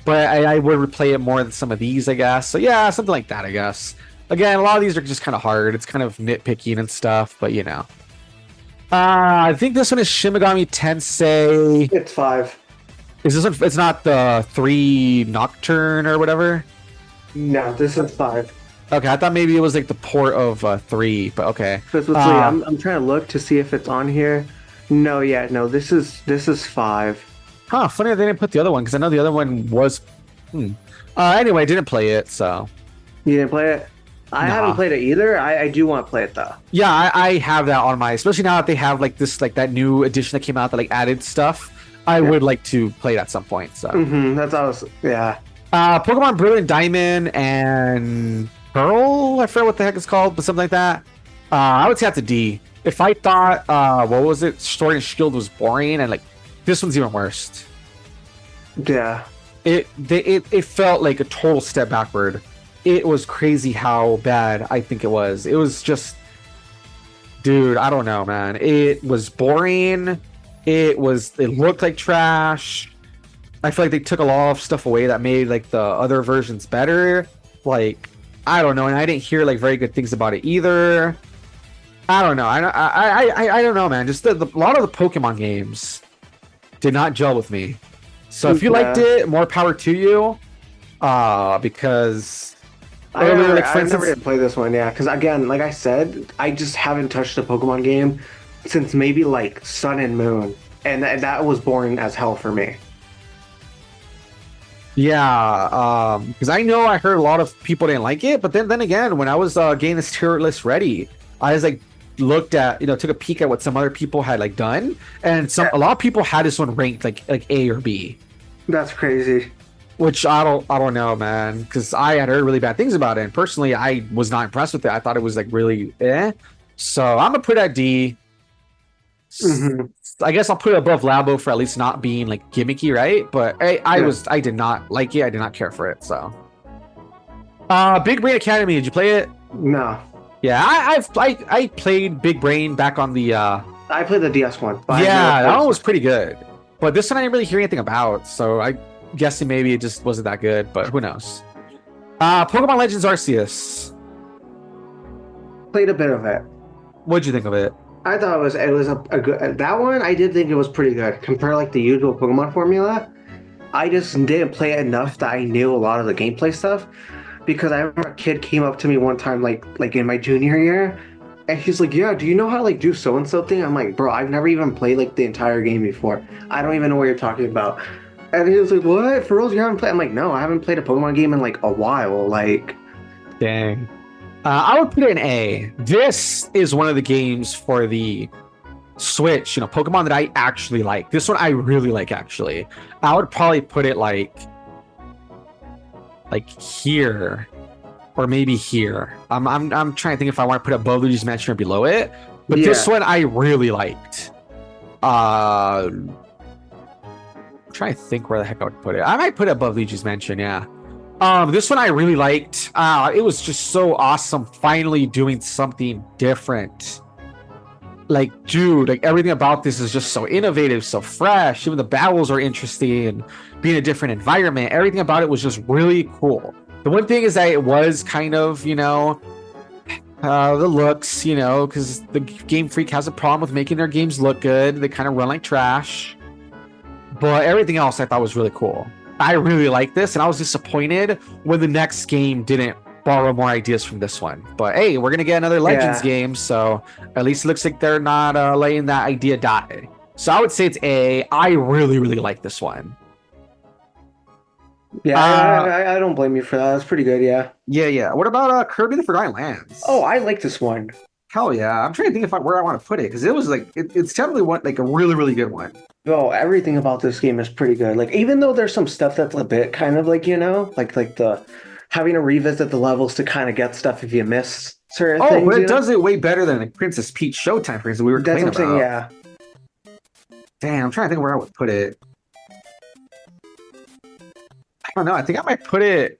But I would replay it more than some of these, I guess. So yeah, something like that, I guess. Again, a lot of these are just kind of hard. It's kind of nitpicking and stuff, but I think this one is Shin Megami Tensei. It's 5. Is this one? It's not the 3 Nocturne or whatever? No, this is 5. Okay, I thought maybe it was like the port of 3, but okay. I'm trying to look to see if it's on here. No, this is 5. Huh, funny they didn't put the other one, because I know the other one was... Anyway, I didn't play it, so... You didn't play it? I haven't played it either. I do want to play it, though. Yeah, I have that on my... Especially now that they have, like, this, like, that new edition that came out that, like, added stuff. I would like to play it at some point, so... That's awesome. Yeah. Pokemon Brilliant Diamond and Pearl? I forget what the heck it's called, but something like that. I would say that's a D. If I thought, what was it? Sword and Shield was boring, and, like, this one's even worse. Yeah. It felt like a total step backward. It was crazy how bad I think it was. It was just, dude, I don't know, man. It was boring. It looked like trash. I feel like they took a lot of stuff away that made like the other versions better. Like, I don't know, and I didn't hear like very good things about it either. I don't know. I don't know, man. Just a lot of the Pokemon games did not gel with me. So if you liked it, more power to you. Because I never did play this one, yeah. Because again, like I said, I just haven't touched a Pokemon game since maybe like Sun and Moon, and that was boring as hell for me. Yeah, because I know I heard a lot of people didn't like it, but then again, when I was getting this tier list ready, I was like looked at, took a peek at what some other people had like done, and a lot of people had this one ranked like A or B. That's crazy. Which I don't know, man, because I had heard really bad things about it, and personally, I was not impressed with it. I thought it was like really So I'm gonna put it at D. I guess I'll put it above Labo for at least not being like gimmicky, right? But I did not like it. I did not care for it. So, Big Brain Academy. Did you play it? No. Yeah, I played Big Brain back on the. I played the DS one. Yeah, that one was pretty good. But this one I didn't really hear anything about, so I'm guessing maybe it just wasn't that good. But who knows? Pokemon Legends Arceus. Played a bit of it. What'd you think of it? I thought it was a good that one. I did think it was pretty good compared to like the usual Pokemon formula. I just didn't play it enough that I knew a lot of the gameplay stuff because I remember a kid came up to me one time like in my junior year and he's like, "Yeah, do you know how to like do so and so thing?" I'm like, "Bro, I've never even played like the entire game before. I don't even know what you're talking about." And he was like, "What? For real, you haven't played?" I'm like, "No, I haven't played a Pokemon game in like a while." Like, Dang. I would put it in A. This is one of the games for the Switch, Pokemon that I actually like. This one I really like, actually. I would probably put it like here, or maybe here. I'm trying to think if I want to put it above Luigi's Mansion or below it. But this one I really liked. I'm trying to think where the heck I would put it. I might put it above Luigi's Mansion, yeah. This one I really liked. It was just so awesome finally doing something different. Like, dude, like everything about this is just so innovative, so fresh. Even the battles are interesting, being a different environment. Everything about it was just really cool. The one thing is that it was kind of, the looks, because the Game Freak has a problem with making their games look good. They kind of run like trash. But everything else I thought was really cool. I really like this, and I was disappointed when the next game didn't borrow more ideas from this one. But hey, we're gonna get another Legends game, so at least it looks like they're not letting that idea die. So I would say it's A. I really, really like this one. Yeah, I don't blame you for that. That's pretty good, yeah. Yeah. What about Kirby the Forgotten Lands? Oh, I like this one. Hell yeah. I'm trying to think where I want to put it, because it was like it's definitely one like a really, really good one. Oh, everything about this game is pretty good. Like, even though there's some stuff that's a bit kind of like, like the having to revisit the levels to kind of get stuff if you miss certain things. Oh, but it does it way better than like Princess Peach Showtime, for instance, we were complaining about. Yeah. Damn, I'm trying to think where I would put it. I don't know. I think I might put it.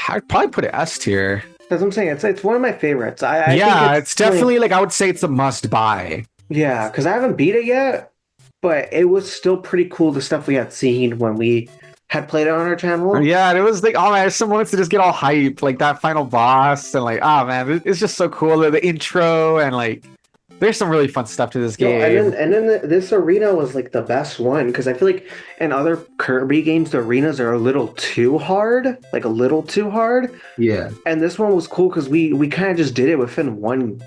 I'd probably put it S tier. That's what I'm saying. It's one of my favorites. Yeah, think it's definitely like I would say it's a must buy. Yeah, because I haven't beat it yet, but it was still pretty cool, the stuff we had seen when we had played it on our channel. Yeah, and it was like, oh man, some moments to just get all hyped, like that final boss, and like, oh man, it's just so cool. The intro, and like, there's some really fun stuff to this game. And then this arena was like the best one, because I feel like in other Kirby games, the arenas are a little too hard, like a little too hard. Yeah. And this one was cool because we kind of just did it within one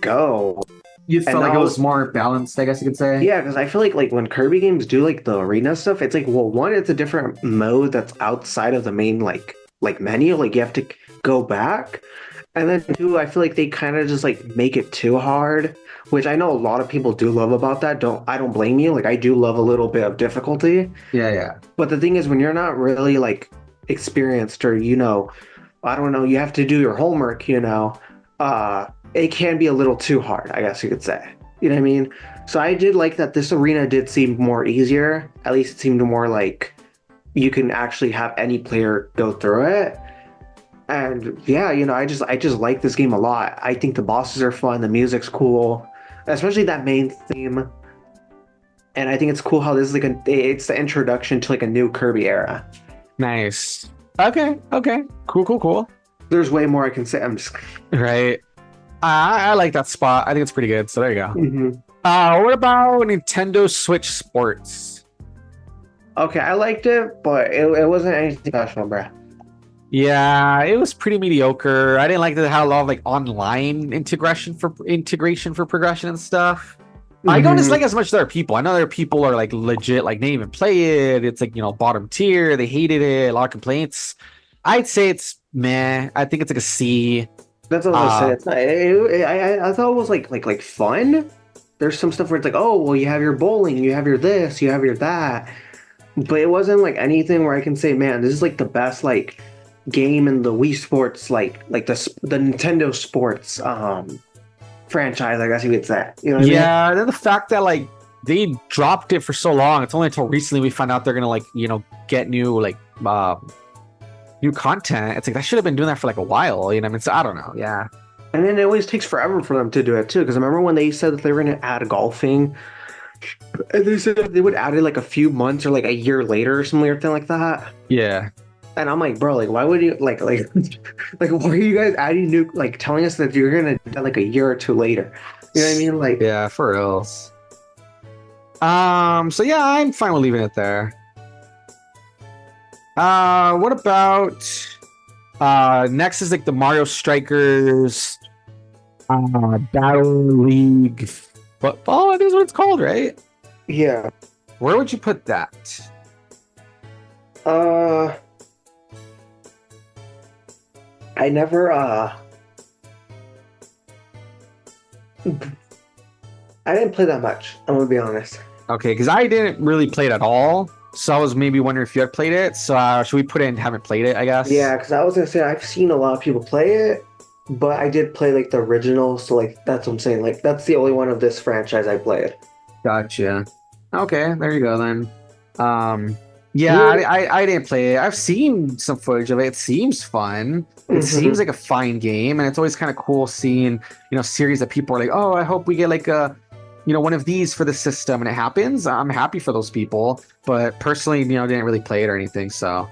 go. You felt like it was more balanced, I guess you could say. Yeah, because I feel like when Kirby games do like the arena stuff, it's like, well, one, it's a different mode that's outside of the main like menu. Like, you have to go back. And then two, I feel like they kind of just like make it too hard, which I know a lot of people do love about that. I don't blame you. Like, I do love a little bit of difficulty. Yeah. But the thing is, when you're not really like experienced, or I don't know, you have to do your homework, it can be a little too hard, I guess you could say. You know what I mean? So I did like that this arena did seem more easier. At least it seemed more like you can actually have any player go through it. And yeah, I just like this game a lot. I think the bosses are fun, the music's cool, especially that main theme. And I think it's cool how this is like it's the introduction to like a new Kirby era. Nice. Okay. Cool. There's way more I can say. I'm just right. I like that spot. I think it's pretty good. So there you go. Mm-hmm. What about Nintendo Switch Sports? Okay, I liked it, but it wasn't anything special, bruh. Yeah, it was pretty mediocre. I didn't like that it had a lot of like online integration for progression and stuff. Mm-hmm. I don't dislike as much as other people. I know there are people are like legit, like they didn't even play it. It's like, bottom tier. They hated it. A lot of complaints. I'd say it's meh. I think it's like a C. That's what I was saying. It's not. I thought it was like fun. There's some stuff where it's like, oh well, you have your bowling, you have your this, you have your that, but it wasn't like anything where I can say, man, this is like the best like game in the Wii Sports, like the Nintendo Sports franchise, I guess you could say. You know what I mean? Yeah, then the fact that like they dropped it for so long, it's only until recently we found out they're gonna like get new like new content. It's like that should have been doing that for like a while, I mean, so I don't know. Yeah. And then it always takes forever for them to do it too, because I remember when they said that they were going to add golfing, and they said that they would add it like a few months or like a year later or something like that. Yeah. And I'm like, bro, like why would you like why are you guys adding new, like telling us that you're going to do that like a year or two later? You know what I mean? Like, Yeah, for reals. So yeah, I'm fine with leaving it there. What about next is like the Mario Strikers Battle League Football, I think is what it's called, right? yeah. Where would you put that? I never I didn't play that much. I'm gonna be honest. Okay, because I didn't really play it at all. So I was maybe wondering if you had played it. So should we put in haven't played it, I guess? Yeah, because I was gonna say I've seen a lot of people play it, but I did play like the original, so like that's what I'm saying. Like that's the only one of this franchise I played. Gotcha. Okay, there you go then. Yeah, Weird. I didn't play it. I've seen some footage of it. It seems fun. It seems like a fine game, and it's always kind of cool seeing, series that people are like, oh, I hope we get like a, one of these for the system, and it happens. I'm happy for those people, but personally, didn't really play it or anything, so.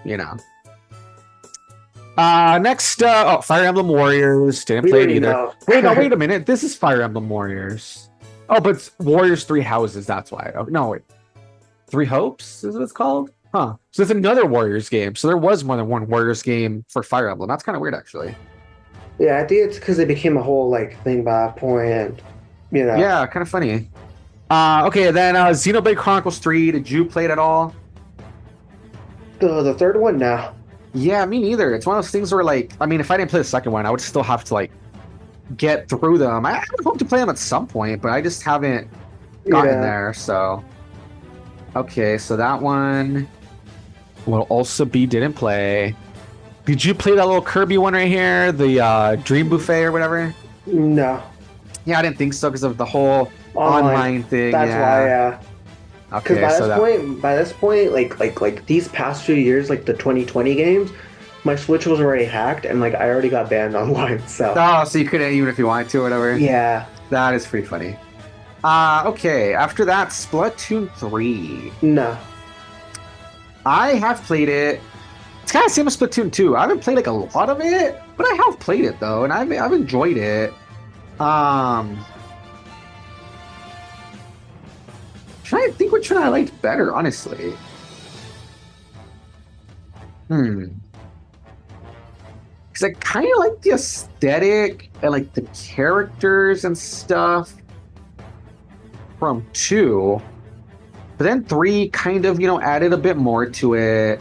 Next, Fire Emblem Warriors. Didn't We play it already either. know. Wait, no, wait a minute. This is Fire Emblem Warriors. Oh, but it's Warriors Three Houses. That's why. Oh, no, wait. Three Hopes is what it's called? Huh. So it's another Warriors game. So there was more than one Warriors game for Fire Emblem. That's kind of weird, actually. Yeah, I think it's because it became a whole like thing by that point, and Yeah, kind of funny. Okay, then Xenoblade Chronicles 3. Did you play it at all? The third one now. Yeah, me neither. It's one of those things where, like, I mean, if I didn't play the second one, I would still have to, like, get through them. I would hope to play them at some point, but I just haven't gotten there, so. Okay, so that one will also be didn't play. Did you play that little Kirby one right here? The Dream Buffet or whatever? No. Yeah, I didn't think so because of the whole online thing. That's why, Okay, because so by this point, like these past few years, like the 2020 games, my Switch was already hacked, and like I already got banned online. So. Oh, so you couldn't even if you wanted to, or whatever. Yeah. That is pretty funny. Okay. After that, Splatoon 3. No. I have played it. It's kind of same as Splatoon 2. I haven't played like a lot of it, but I have played it though, and I've enjoyed it. Trying to think which one I liked better, honestly. Because I kind of like the aesthetic and like the characters and stuff from 2. But then 3 kind of, added a bit more to it.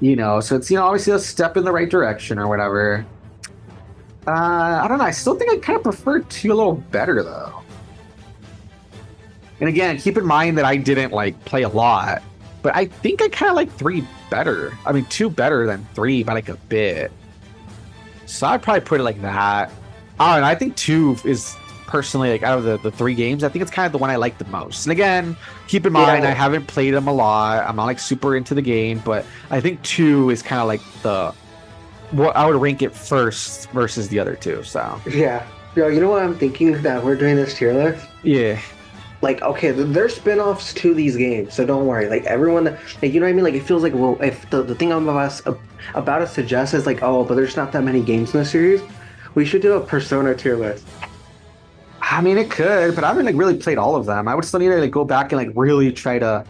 So it's, obviously a step in the right direction or whatever. I don't know. I still think I kind of prefer 2 a little better, though. And again, keep in mind that I didn't, like, play a lot. But I think I kind of like 3 better. I mean, 2 better than 3 by, like, a bit. So I'd probably put it like that. Oh, and I think 2 is personally, like, out of the 3 games, I think it's kind of the one I like the most. And again, keep in mind, I haven't played them a lot. I'm not, like, super into the game. But I think 2 is kind of like what I would rank it first versus the other 2. So Yeah. Yo, you know what I'm thinking that we're doing this tier list? Yeah. Like, okay, there's spin-offs to these games, so don't worry. Like, everyone, like, you know what I mean? Like, it feels like, well, if the thing I'm about to suggest is like, oh, but there's not that many games in the series, we should do a Persona tier list. I mean, it could, but I haven't, like, really played all of them. I would still need to, like, go back and, like, really try to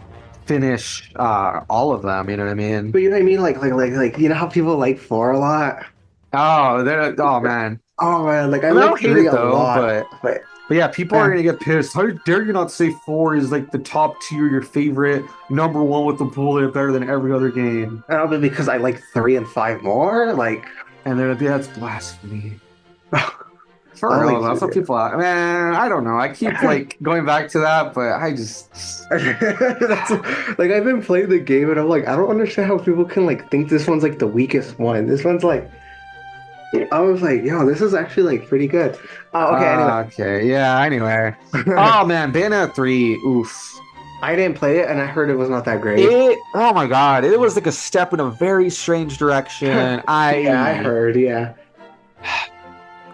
finish all of them, you know what I mean? But you know what I mean? Like, you know how people like 4 a lot? Oh, man. Oh, man, like, I don't like hate 3 it, a though, lot. but yeah, people are gonna get pissed. How dare you not say 4 is like the top tier, your favorite, number 1 with the bullet, better than every other game? And I'll be because I like 3 and 5 more, like. And they're like, yeah, that's blasphemy. For I real, like that's what people are. Man, I don't know. I keep like going back to that, but I just That's like I've been playing the game and I'm like, I don't understand how people can like think this one's like the weakest one. This one's like, I was like, yo, this is actually like pretty good. Okay, anyway. Okay, yeah, anyway. Oh man, Bayonetta 3, oof. I didn't play it and I heard it was not that great. Oh my god, it was like a step in a very strange direction. Yeah, I heard, yeah.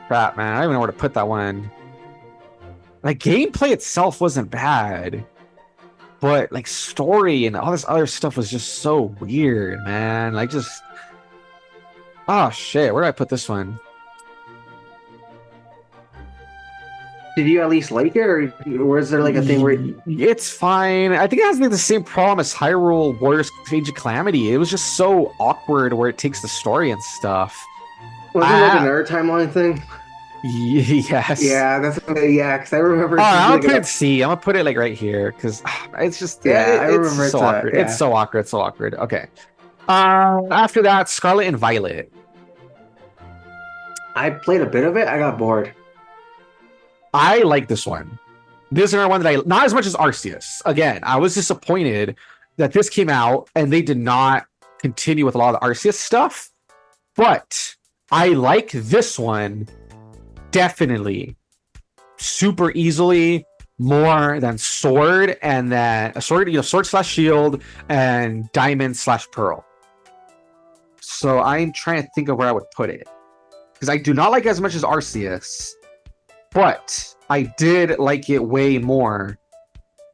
Crap, man, I don't even know where to put that one. Like, gameplay itself wasn't bad, but like story and all this other stuff was just so weird, man. Like, just oh shit, where do I put this one? Did you at least like it, or was there like a thing where It's fine. I think it has like the same problem as Hyrule Warriors Age of Calamity. It was just so awkward where it takes the story and stuff. wasn't it like another timeline thing? Yes. Yeah, because I remember. Oh, I'm gonna put it C. I'm gonna put it like right here because it's just I it's remember so awkward. It's so awkward. It's so awkward. Okay. After that, Scarlet and Violet. I played a bit of it. I got bored. I like this one. This is another one that I not as much as Arceus. Again, I was disappointed that this came out and they did not continue with a lot of the Arceus stuff. But I like this one definitely super easily more than Sword and then a Sword, Sword/Shield and Diamond/Pearl. So I'm trying to think of where I would put it because I do not like it as much as Arceus, but I did like it way more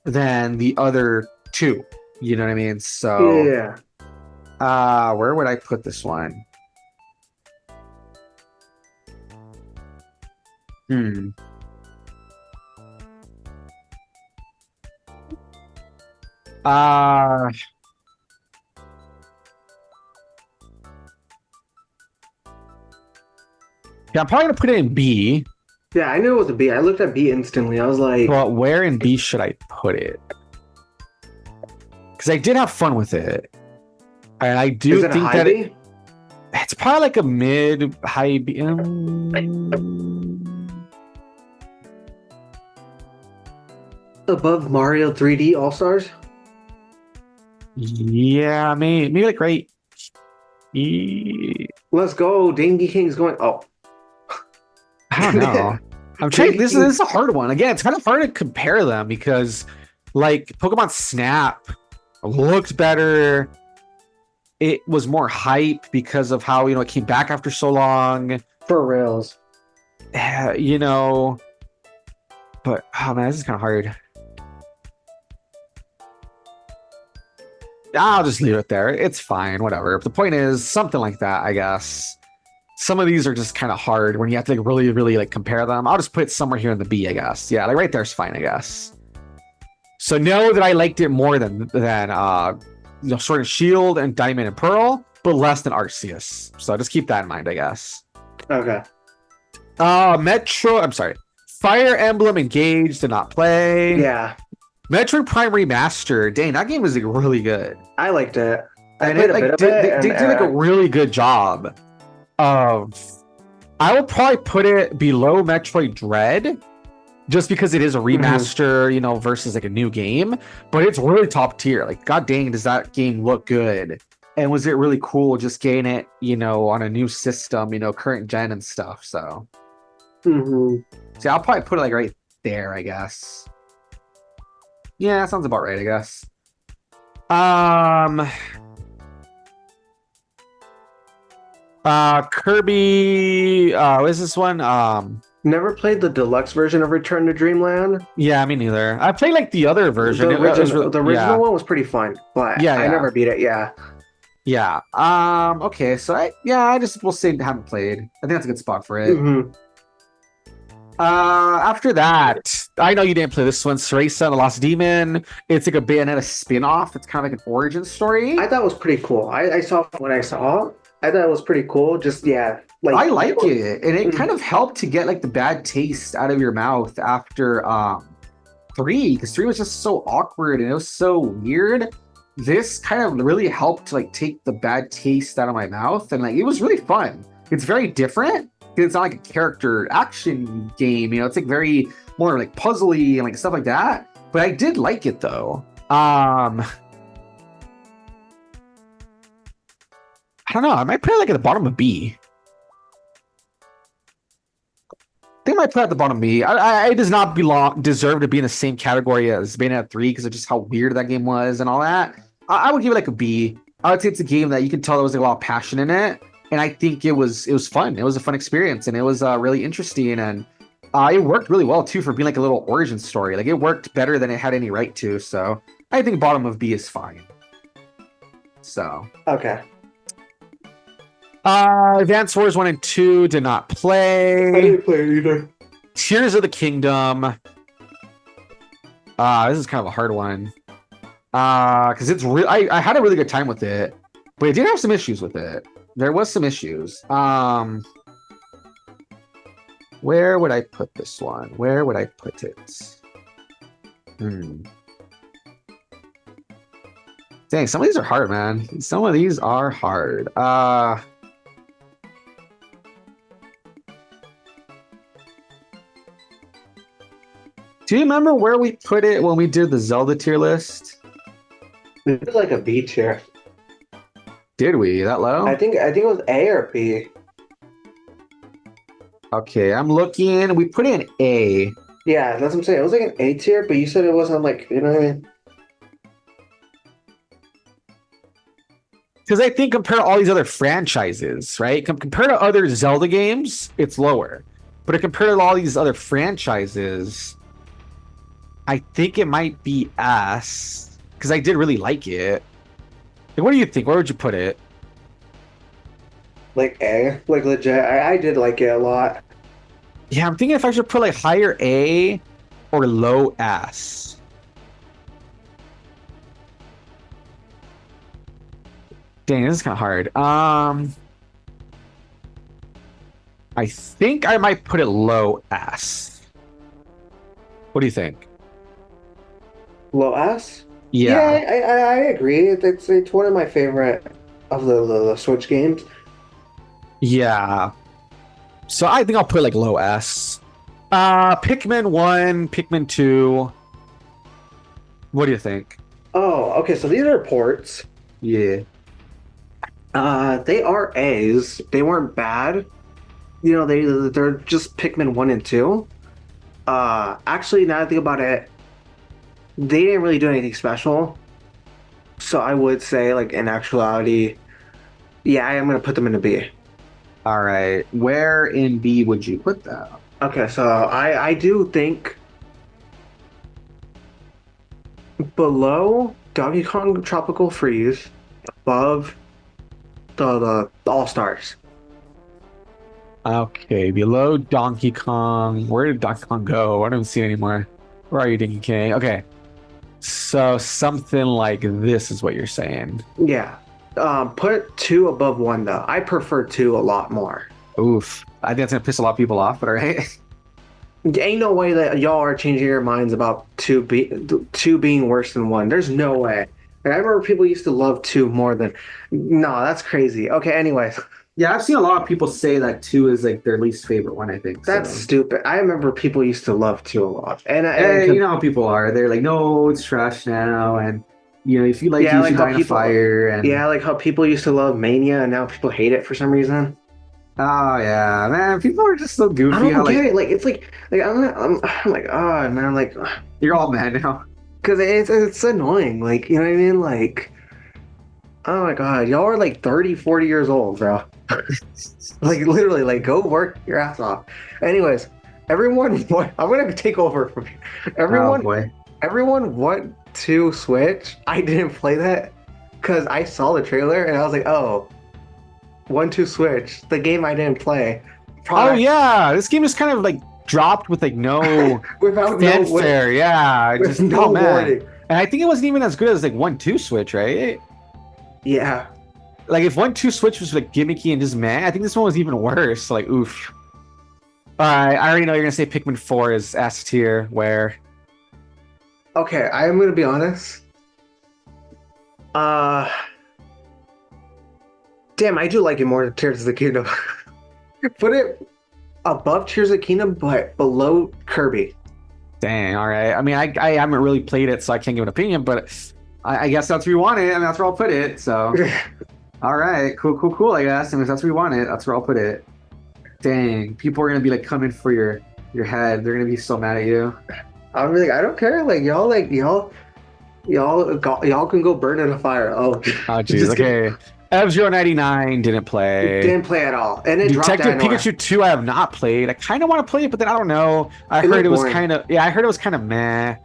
than the other two. You know what I mean? So yeah. Where would I put this one? Yeah, I'm probably gonna put it in B. Yeah, I knew it was a B. I looked at B instantly. I was like, well, where in B should I put it? Because I did have fun with it. And I do think that it's probably like a mid high B. Above Mario 3D All-Stars? Yeah, maybe like right. Let's go. Dengue King's going. Oh. I don't know. I'm trying. This is a hard one. Again, it's kind of hard to compare them because, like, Pokemon Snap looked better. It was more hype because of how it came back after so long. For reals. But oh man, this is kind of hard. I'll just leave it there. It's fine, whatever. But the point is something like that, I guess. Some of these are just kind of hard when you have to like really, really like compare them. I'll just put it somewhere here in the B, I guess. Yeah, like right there's fine, I guess. So know that I liked it more than Sword and Shield and Diamond and Pearl, but less than Arceus. So just keep that in mind, I guess. Okay. Fire Emblem Engage did not play. Yeah. Metroid Prime Remaster. Dang, that game was like really good. I liked it. They did like a really good job of. I would probably put it below Metroid Dread, just because it is a remaster, versus like a new game. But it's really top tier. Like, god dang, does that game look good? And was it really cool just getting it, on a new system, current gen and stuff. So, see, I'll probably put it like right there, I guess. Yeah, that sounds about right, I guess. Kirby, what is this one? Never played the deluxe version of Return to Dreamland. Yeah, me neither. I played like the other version. The original one was pretty fun, but I never beat it. Yeah. Yeah. Okay. So we'll say haven't played. I think that's a good spot for it. After that, I know you didn't play this one. Cereza and the Lost Demon. It's like a Bayonetta spin-off. It's kind of like an origin story. I thought it was pretty cool. I saw when I saw it. I thought it was pretty cool. Just I like it, and it kind of helped to get like the bad taste out of your mouth after 3, because 3 was just so awkward and it was so weird. This kind of really helped to like take the bad taste out of my mouth, and like it was really fun. It's very different. It's not like a character action game, it's like very more like puzzly and like stuff like that. But I did like it though. I don't know. I might put it like at the bottom of B. I think I might put it at the bottom of B. It does not deserve to be in the same category as Bayonetta 3 because of just how weird that game was and all that. I would give it like a B. I would say it's a game that you can tell there was like a lot of passion in it. And I think it was fun. It was a fun experience, and it was really interesting, and it worked really well too for being like a little origin story. Like it worked better than it had any right to. So I think bottom of B is fine. So okay. Advance Wars 1 and 2 did not play. I didn't play it either. Tears of the Kingdom. This is kind of a hard one. Because it's real. I had a really good time with it, but I did have some issues with it. There was some issues. Where would I put this one? Where would I put it? Dang, some of these are hard, man. Some of these are hard. Do you remember where we put it when we did the Zelda tier list? It's like a B tier. Did we? That low? I think it was A or B. Okay, I'm looking. We put it in A. Yeah, that's what I'm saying. It was like an A tier, but you said it wasn't like, you know what I mean? Because I think compared to all these other franchises, right? Compared to other Zelda games, it's lower. But compared to all these other franchises, I think it might be S. Because I did really like it. Like, what do you think? Where would you put it? Like A. Like legit. I did like it a lot. Yeah, I'm thinking if I should put like higher A or low S. Dang, this is kind of hard. I think I might put it low S. What do you think? Low S? Yeah. I agree. It's one of my favorite of the Switch games. Yeah. So I think I'll put like low S. Pikmin 1, Pikmin 2. What do you think? Oh, okay. So these are ports. Yeah. They are A's. They weren't bad. You know, they're just Pikmin 1 and 2. Actually, now I think about it, they didn't really do anything special. So I would say, like, in actuality, yeah, I am gonna put them in a B. All right. Where in B would you put that? Okay, so I do think below Donkey Kong Tropical Freeze, above the All Stars. Okay, below Donkey Kong. Where did Donkey Kong go? I don't see it anymore. Where are you, Donkey Kong? Okay. So something like this is what you're saying. Yeah. Put 2 above 1 though. I prefer 2 a lot more. Oof. I think that's gonna piss a lot of people off, but all right. Ain't no way that y'all are changing your minds about 2 being worse than 1. There's no way. And I remember people used to love 2 more than. No, that's crazy. Okay, anyways. Yeah, I've seen a lot of people say that 2 is like their least favorite one, I think. That's stupid. I remember people used to love 2 a lot. And you know how people are. They're like, no, it's trash now. And, you know, if you like yeah, you like should die in a fire. And yeah, like how people used to love Mania and now people hate it for some reason. oh, yeah, man. People are just so goofy. I don't how, get it. Like, it's like I'm like, oh, man, like, you're all mad now. because it's annoying. Like, you know what I mean? Like, oh my God, y'all are like 30, 40 years old, bro. Like literally, like go work your ass off. Anyways, everyone, I'm gonna take over from you. Everyone want to Switch. I didn't play that because I saw the trailer and I was like, oh, 1-2 Switch, the game I didn't play. Oh yeah, this game is kind of like dropped with like no without fanfare. Yeah, with just no man. warning. And I think it wasn't even as good as like 1-2 Switch, right? Yeah. Like if 1-2 Switch was like gimmicky and just meh, I think this one was even worse. Like oof. All right, I already know you're gonna say Pikmin 4 is S tier. Where? Okay, I am gonna be honest. Damn, I do like it more than Tears of the Kingdom. Put it above Tears of the Kingdom, but below Kirby. Dang. All right. I mean, I haven't really played it, so I can't give an opinion. But I guess that's where you want it, and that's where I'll put it. So. All right, cool. I guess, and if that's where you want it, that's where I'll put it. Dang, people are gonna be like coming for your head. They're gonna be so mad at you. I'm like, I don't care. Y'all can go burn in a fire. Oh jeez. Okay. 𝐦𝐤𝐤99 didn't play. Didn't play at all, and it Detective Pikachu 2. I have not played. I kind of want to play it, but then I don't know. I heard it was kind of meh.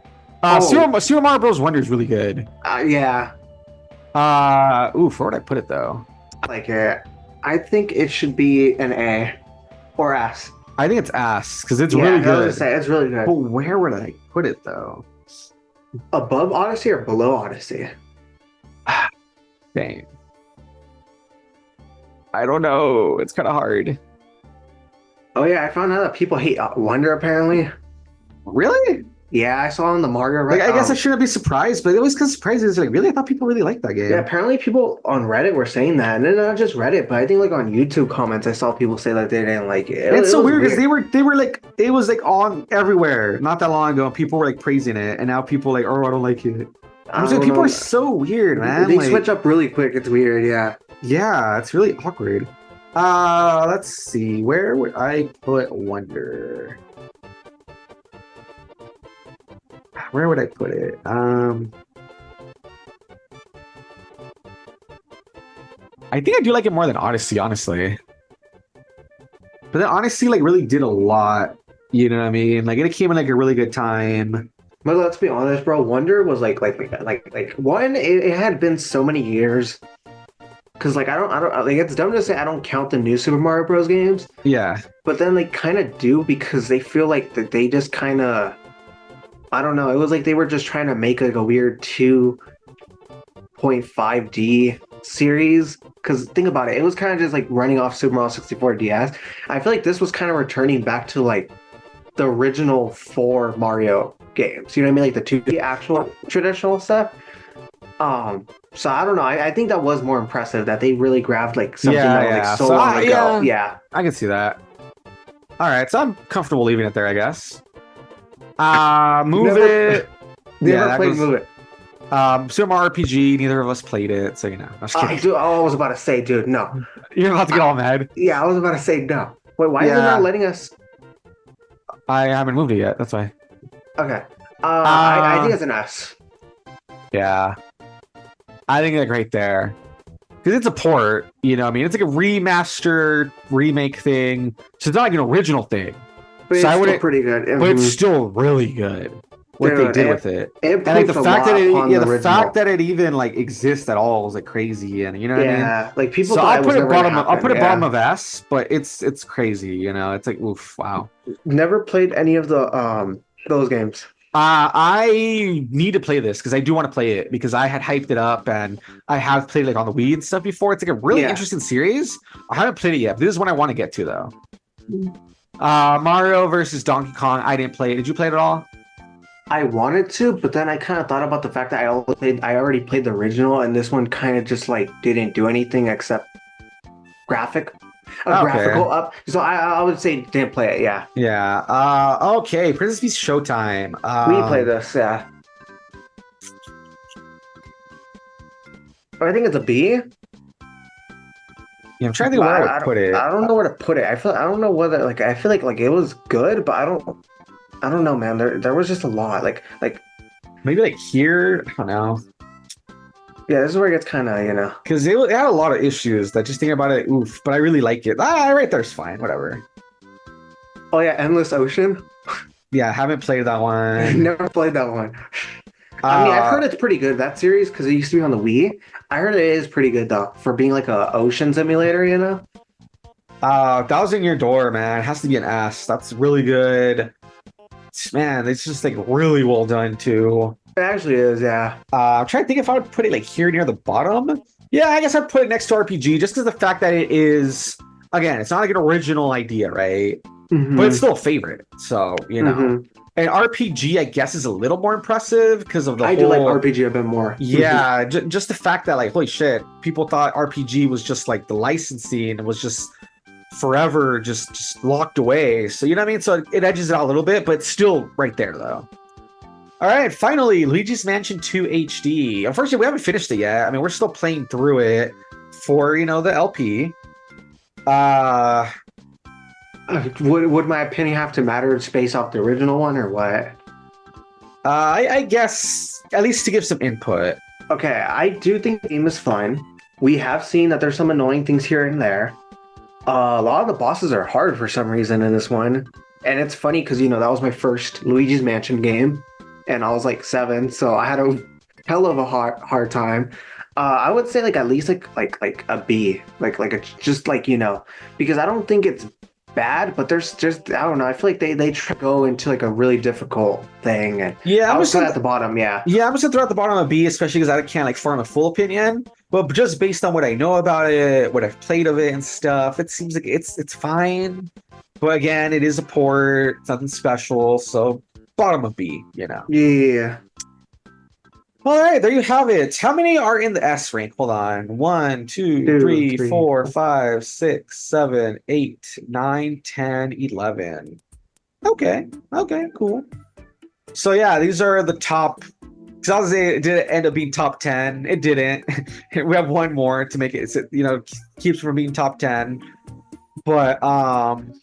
Super Mario Bros. Wonder is really good. Yeah. Oof, where would I put it though? Like it. I think it should be an A or S. I think it's ass because it's Yeah, really I was gonna good. say it's really But good. where would I put it though? Above Odyssey or below Odyssey? Dang. I don't know. It's kind of hard. Oh yeah, I found out that people hate Wonder apparently. Really? Yeah, I saw on the Mario. Like, I guess I shouldn't be surprised, but it was kind of surprising. It's like, really? I thought people really liked that Yeah, game. apparently people on Reddit were saying that, and then not just Reddit, but I think like on YouTube comments, I saw people say that they didn't like it. And it's It so was weird because weird. they were like, it was like on everywhere not that long ago, and people were like praising it, and now people like, oh, I don't like it. I'm I just like, don't people are know. so weird, man. They Like, switch up really quick. It's weird. Yeah. yeah, it's really awkward. Let's see. Where would I put Wonder? Where would I put it? I think I do like it more than Odyssey, honestly. But then Odyssey like really did a lot. You know what I mean? Like it came in like a really good time. But let's be honest, bro. Wonder was like one. It had been so many years. Cause like I don't like it's dumb to say I don't count the new Super Mario Bros. Games, Yeah. but then they kind of do because they feel like that they just kind of I don't know. It was like they were just trying to make like a weird 2.5D series. Because think about it, it was kind of just like running off Super Mario 64 DS. I feel like this was kind of returning back to like the original four Mario games. You know what I mean? Like the 2D actual traditional stuff. So I don't know. I think that was more impressive that they really grabbed like something that was like so long ago. Yeah. I can see that. All right, so I'm comfortable leaving it there, I guess. Move Never- it. Never that played goes- Move It. Super Mario RPG. Neither of us played it, so you know. I'm just kidding. Dude, I was about to say, dude, no. You're about to get all mad. Yeah, I was about to say no. Wait, why is it Yeah. not letting us? I haven't moved it yet. That's why. Okay. I think it's an S. Yeah, I think like right there because it's a port. You know, what I mean, it's like a remaster remake thing. So it's not like an original thing, But So I it's still wouldn't- pretty good. but it's Mhm. still really good. What they Dude, did it- with it. It And like the improves a fact that lot it, upon yeah, the the original. fact that it even like exists at all is like crazy, and you know what I mean. Yeah, like people So thought I'll it put was it never gonna bottom. I'll happen. put it Yeah. bottom of S, but it's crazy. You know, it's like oof, wow. Never played any of the those games. I need to play this because I do want to play it because I had hyped it up and I have played like on the Wii and stuff before. It's like a really Yeah. interesting series. I haven't played it yet. But this is one I want to get to though. Mario versus Donkey Kong. I didn't play it. Did you play it at all? I wanted to, but then I kind of thought about the fact that I already played the original, and this one kind of just like didn't do anything except graphical up. So I would say didn't play it. Yeah, Yeah. Okay. Princess Peach Showtime. we played this. Yeah, I think it's a B. Yeah, I'm trying to think where I would put it. I don't know where to put it. I don't know whether like I feel like it was good, but I don't know, man. There was just a lot. Like Maybe like here. I don't know. yeah, this is where it gets kind of Because it had a lot of issues that just thinking about it, oof. But I really like it. Right there's fine. Whatever. Oh yeah, Endless Ocean. Yeah, I haven't played that one. Never played that one. I mean, I've heard it's pretty good, that series, because it used to be on the Wii. I heard it is pretty good, though, for being like a ocean simulator, you know? Thousand Year Door, man. It has to be an S. That's really good. Man, it's just like really well done too. It actually is, yeah. I'm trying to think if I would put it like here near the bottom. Yeah, I guess I'd put it next to RPG just because the fact that it is, again, it's not like an original idea, right? Mhm. But it's still a favorite. So, you know. Mhm. And RPG, I guess, is a little more impressive because of the I whole... do like RPG a bit more. Yeah, just the fact that, like, holy shit, people thought RPG was just like the licensing and was just forever just locked away. So, you know what I mean? So it edges it out a little bit, but it's still right there, though. All right, finally, Luigi's Mansion 2 HD. Unfortunately, we haven't finished it yet. I mean, we're still playing through it for, you know, the LP. Would my opinion have to matter based off the original one, or what? I guess, at least to give some input. Okay, I do think the game is fun. We have seen that there's some annoying things here and there. A lot of the bosses are hard for some reason in this one. And it's funny because, you know, that was my first Luigi's Mansion game. And I was like 7, so I had a hell of a hard time. I would say like at least like a B. Like a just like, you know, because I don't think it's bad, but there's just I don't know. I feel like they go into like a really difficult thing, and Yeah, I would put it at the bottom. Yeah. Yeah, I'm just gonna throw at the bottom of B, especially because I can't like form a full opinion. But just based on what I know about it, what I've played of it and stuff, it seems like it's fine. But again, it is a port, it's nothing special, so bottom of B, you know. Yeah. All right, there you have it. How many are in the S rank? Hold on. 1, 2, Two, 3, three. 4, 5, 6, 7, 8, 9, 10, 11. Okay, cool. So yeah, these are the top. Because I was saying, did it end up being top 10? It didn't. We have one more to make it, keeps from being top 10. But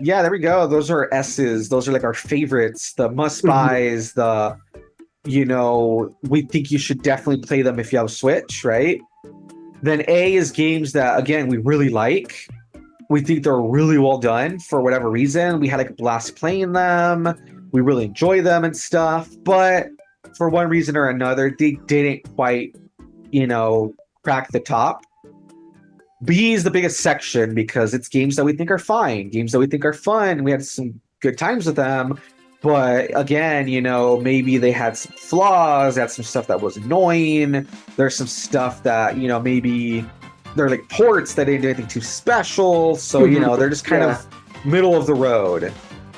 yeah, there we go. Those are S's. Those are like our favorites, the must buys, the we think you should definitely play them if you have a Switch, right? Then A is games that, again, we really like. We think they're really well done for whatever reason. We had like a blast playing them. We really enjoy them and stuff. But for one reason or another, they didn't quite, crack the top. B is the biggest section because it's games that we think are fine, games that we think are fun. We had some good times with them. But again, maybe they had some flaws, they had some stuff that was annoying. There's some stuff that, maybe they're like ports that didn't do anything too special. So, they're just kind of middle of the road.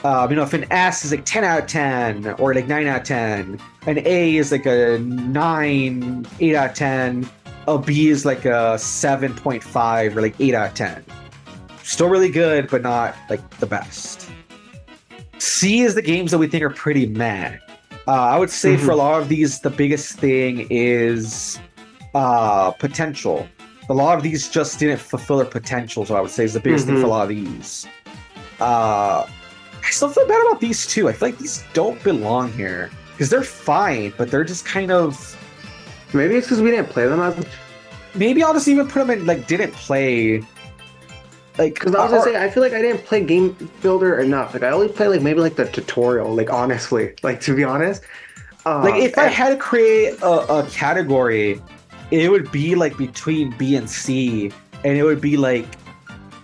If an S is like 10 out of 10 or like 9 out of 10, an A is like a 9, 8 out of 10, a B is like a 7.5 or like 8 out of 10. Still really good, but not like the best. C is the games that we think are pretty meh. I would say for a lot of these, the biggest thing is potential. A lot of these just didn't fulfill their potential, so I would say is the biggest thing for a lot of these. I still feel bad about these two. I feel like these don't belong here because they're fine, but they're just kind of. Maybe it's because we didn't play them as much. Maybe I'll just even put them in like didn't play. Like, because I was gonna say, I feel like I didn't play Game Builder enough. Like I only play like maybe like the tutorial. Like honestly, like to be honest, like if I had to create a category, it would be like between B and C, and it would be like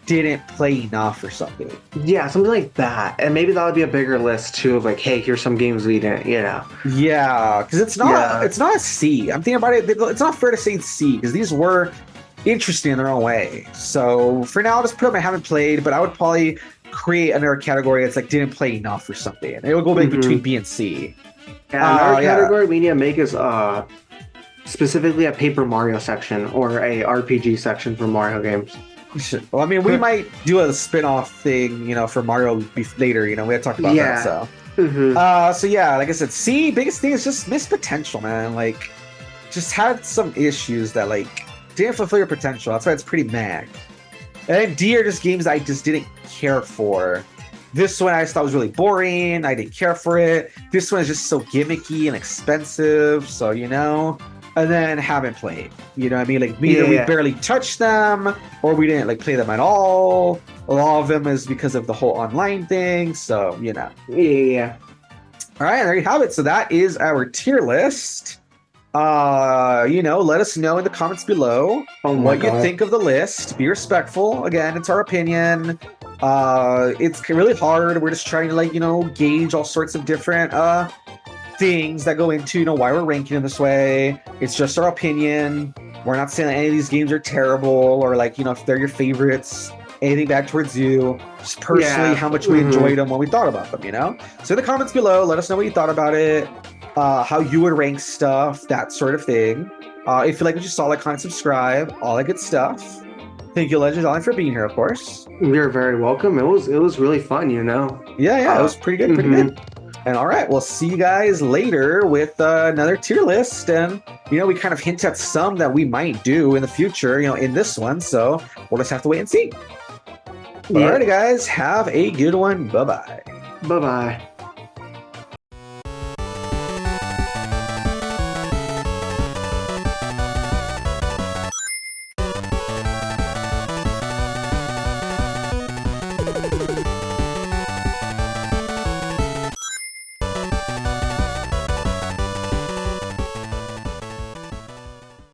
didn't play enough or something. Yeah, something like that, and maybe that would be a bigger list too of like, hey, here's some games we didn't, Yeah, because it's not a C. I'm thinking about it. It's not fair to say C because these were interesting in their own way. So for now, I'll just put them I haven't played, but I would probably create another category that's like didn't play enough or something. It would go like between B and C. And another category we need to make is specifically a Paper Mario section or a RPG section for Mario games. Well, I mean, we might do a spin-off thing, for Mario later. We had to talk about that. So, so yeah, like I said, C, biggest thing is just missed potential, man. Like, just had some issues that like didn't fulfill your potential. That's why it's pretty mad. And then D are just games that I just didn't care for. This one I just thought was really boring. I didn't care for it. This one is just so gimmicky and expensive. So, and then haven't played. You know what I mean? Like either we barely touched them or we didn't like play them at all. A lot of them is because of the whole online thing. So, Yeah. All right, there you have it. So that is our tier list. Let us know in the comments below what you think of the list. Be respectful. Again, it's our opinion. It's really hard. We're just trying to gauge all sorts of different things that go into why we're ranking in this way. It's just our opinion. We're not saying that any of these games are terrible or if they're your favorites, anything bad towards you. Just personally how much we enjoyed them, what we thought about them, So in the comments below, let us know what you thought about it, how you would rank stuff, that sort of thing. If you like what you saw, like, comment, subscribe, all that good stuff. Thank you, 𝐤𝐤𝐬𝐿, for being here, of course. You're very welcome. It was really fun, Yeah, it was pretty good, pretty good. And all right, we'll see you guys later with another tier list. And, we kind of hint at some that we might do in the future, in this one. So we'll just have to wait and see. But alrighty, guys, have a good one. Bye-bye. Bye-bye.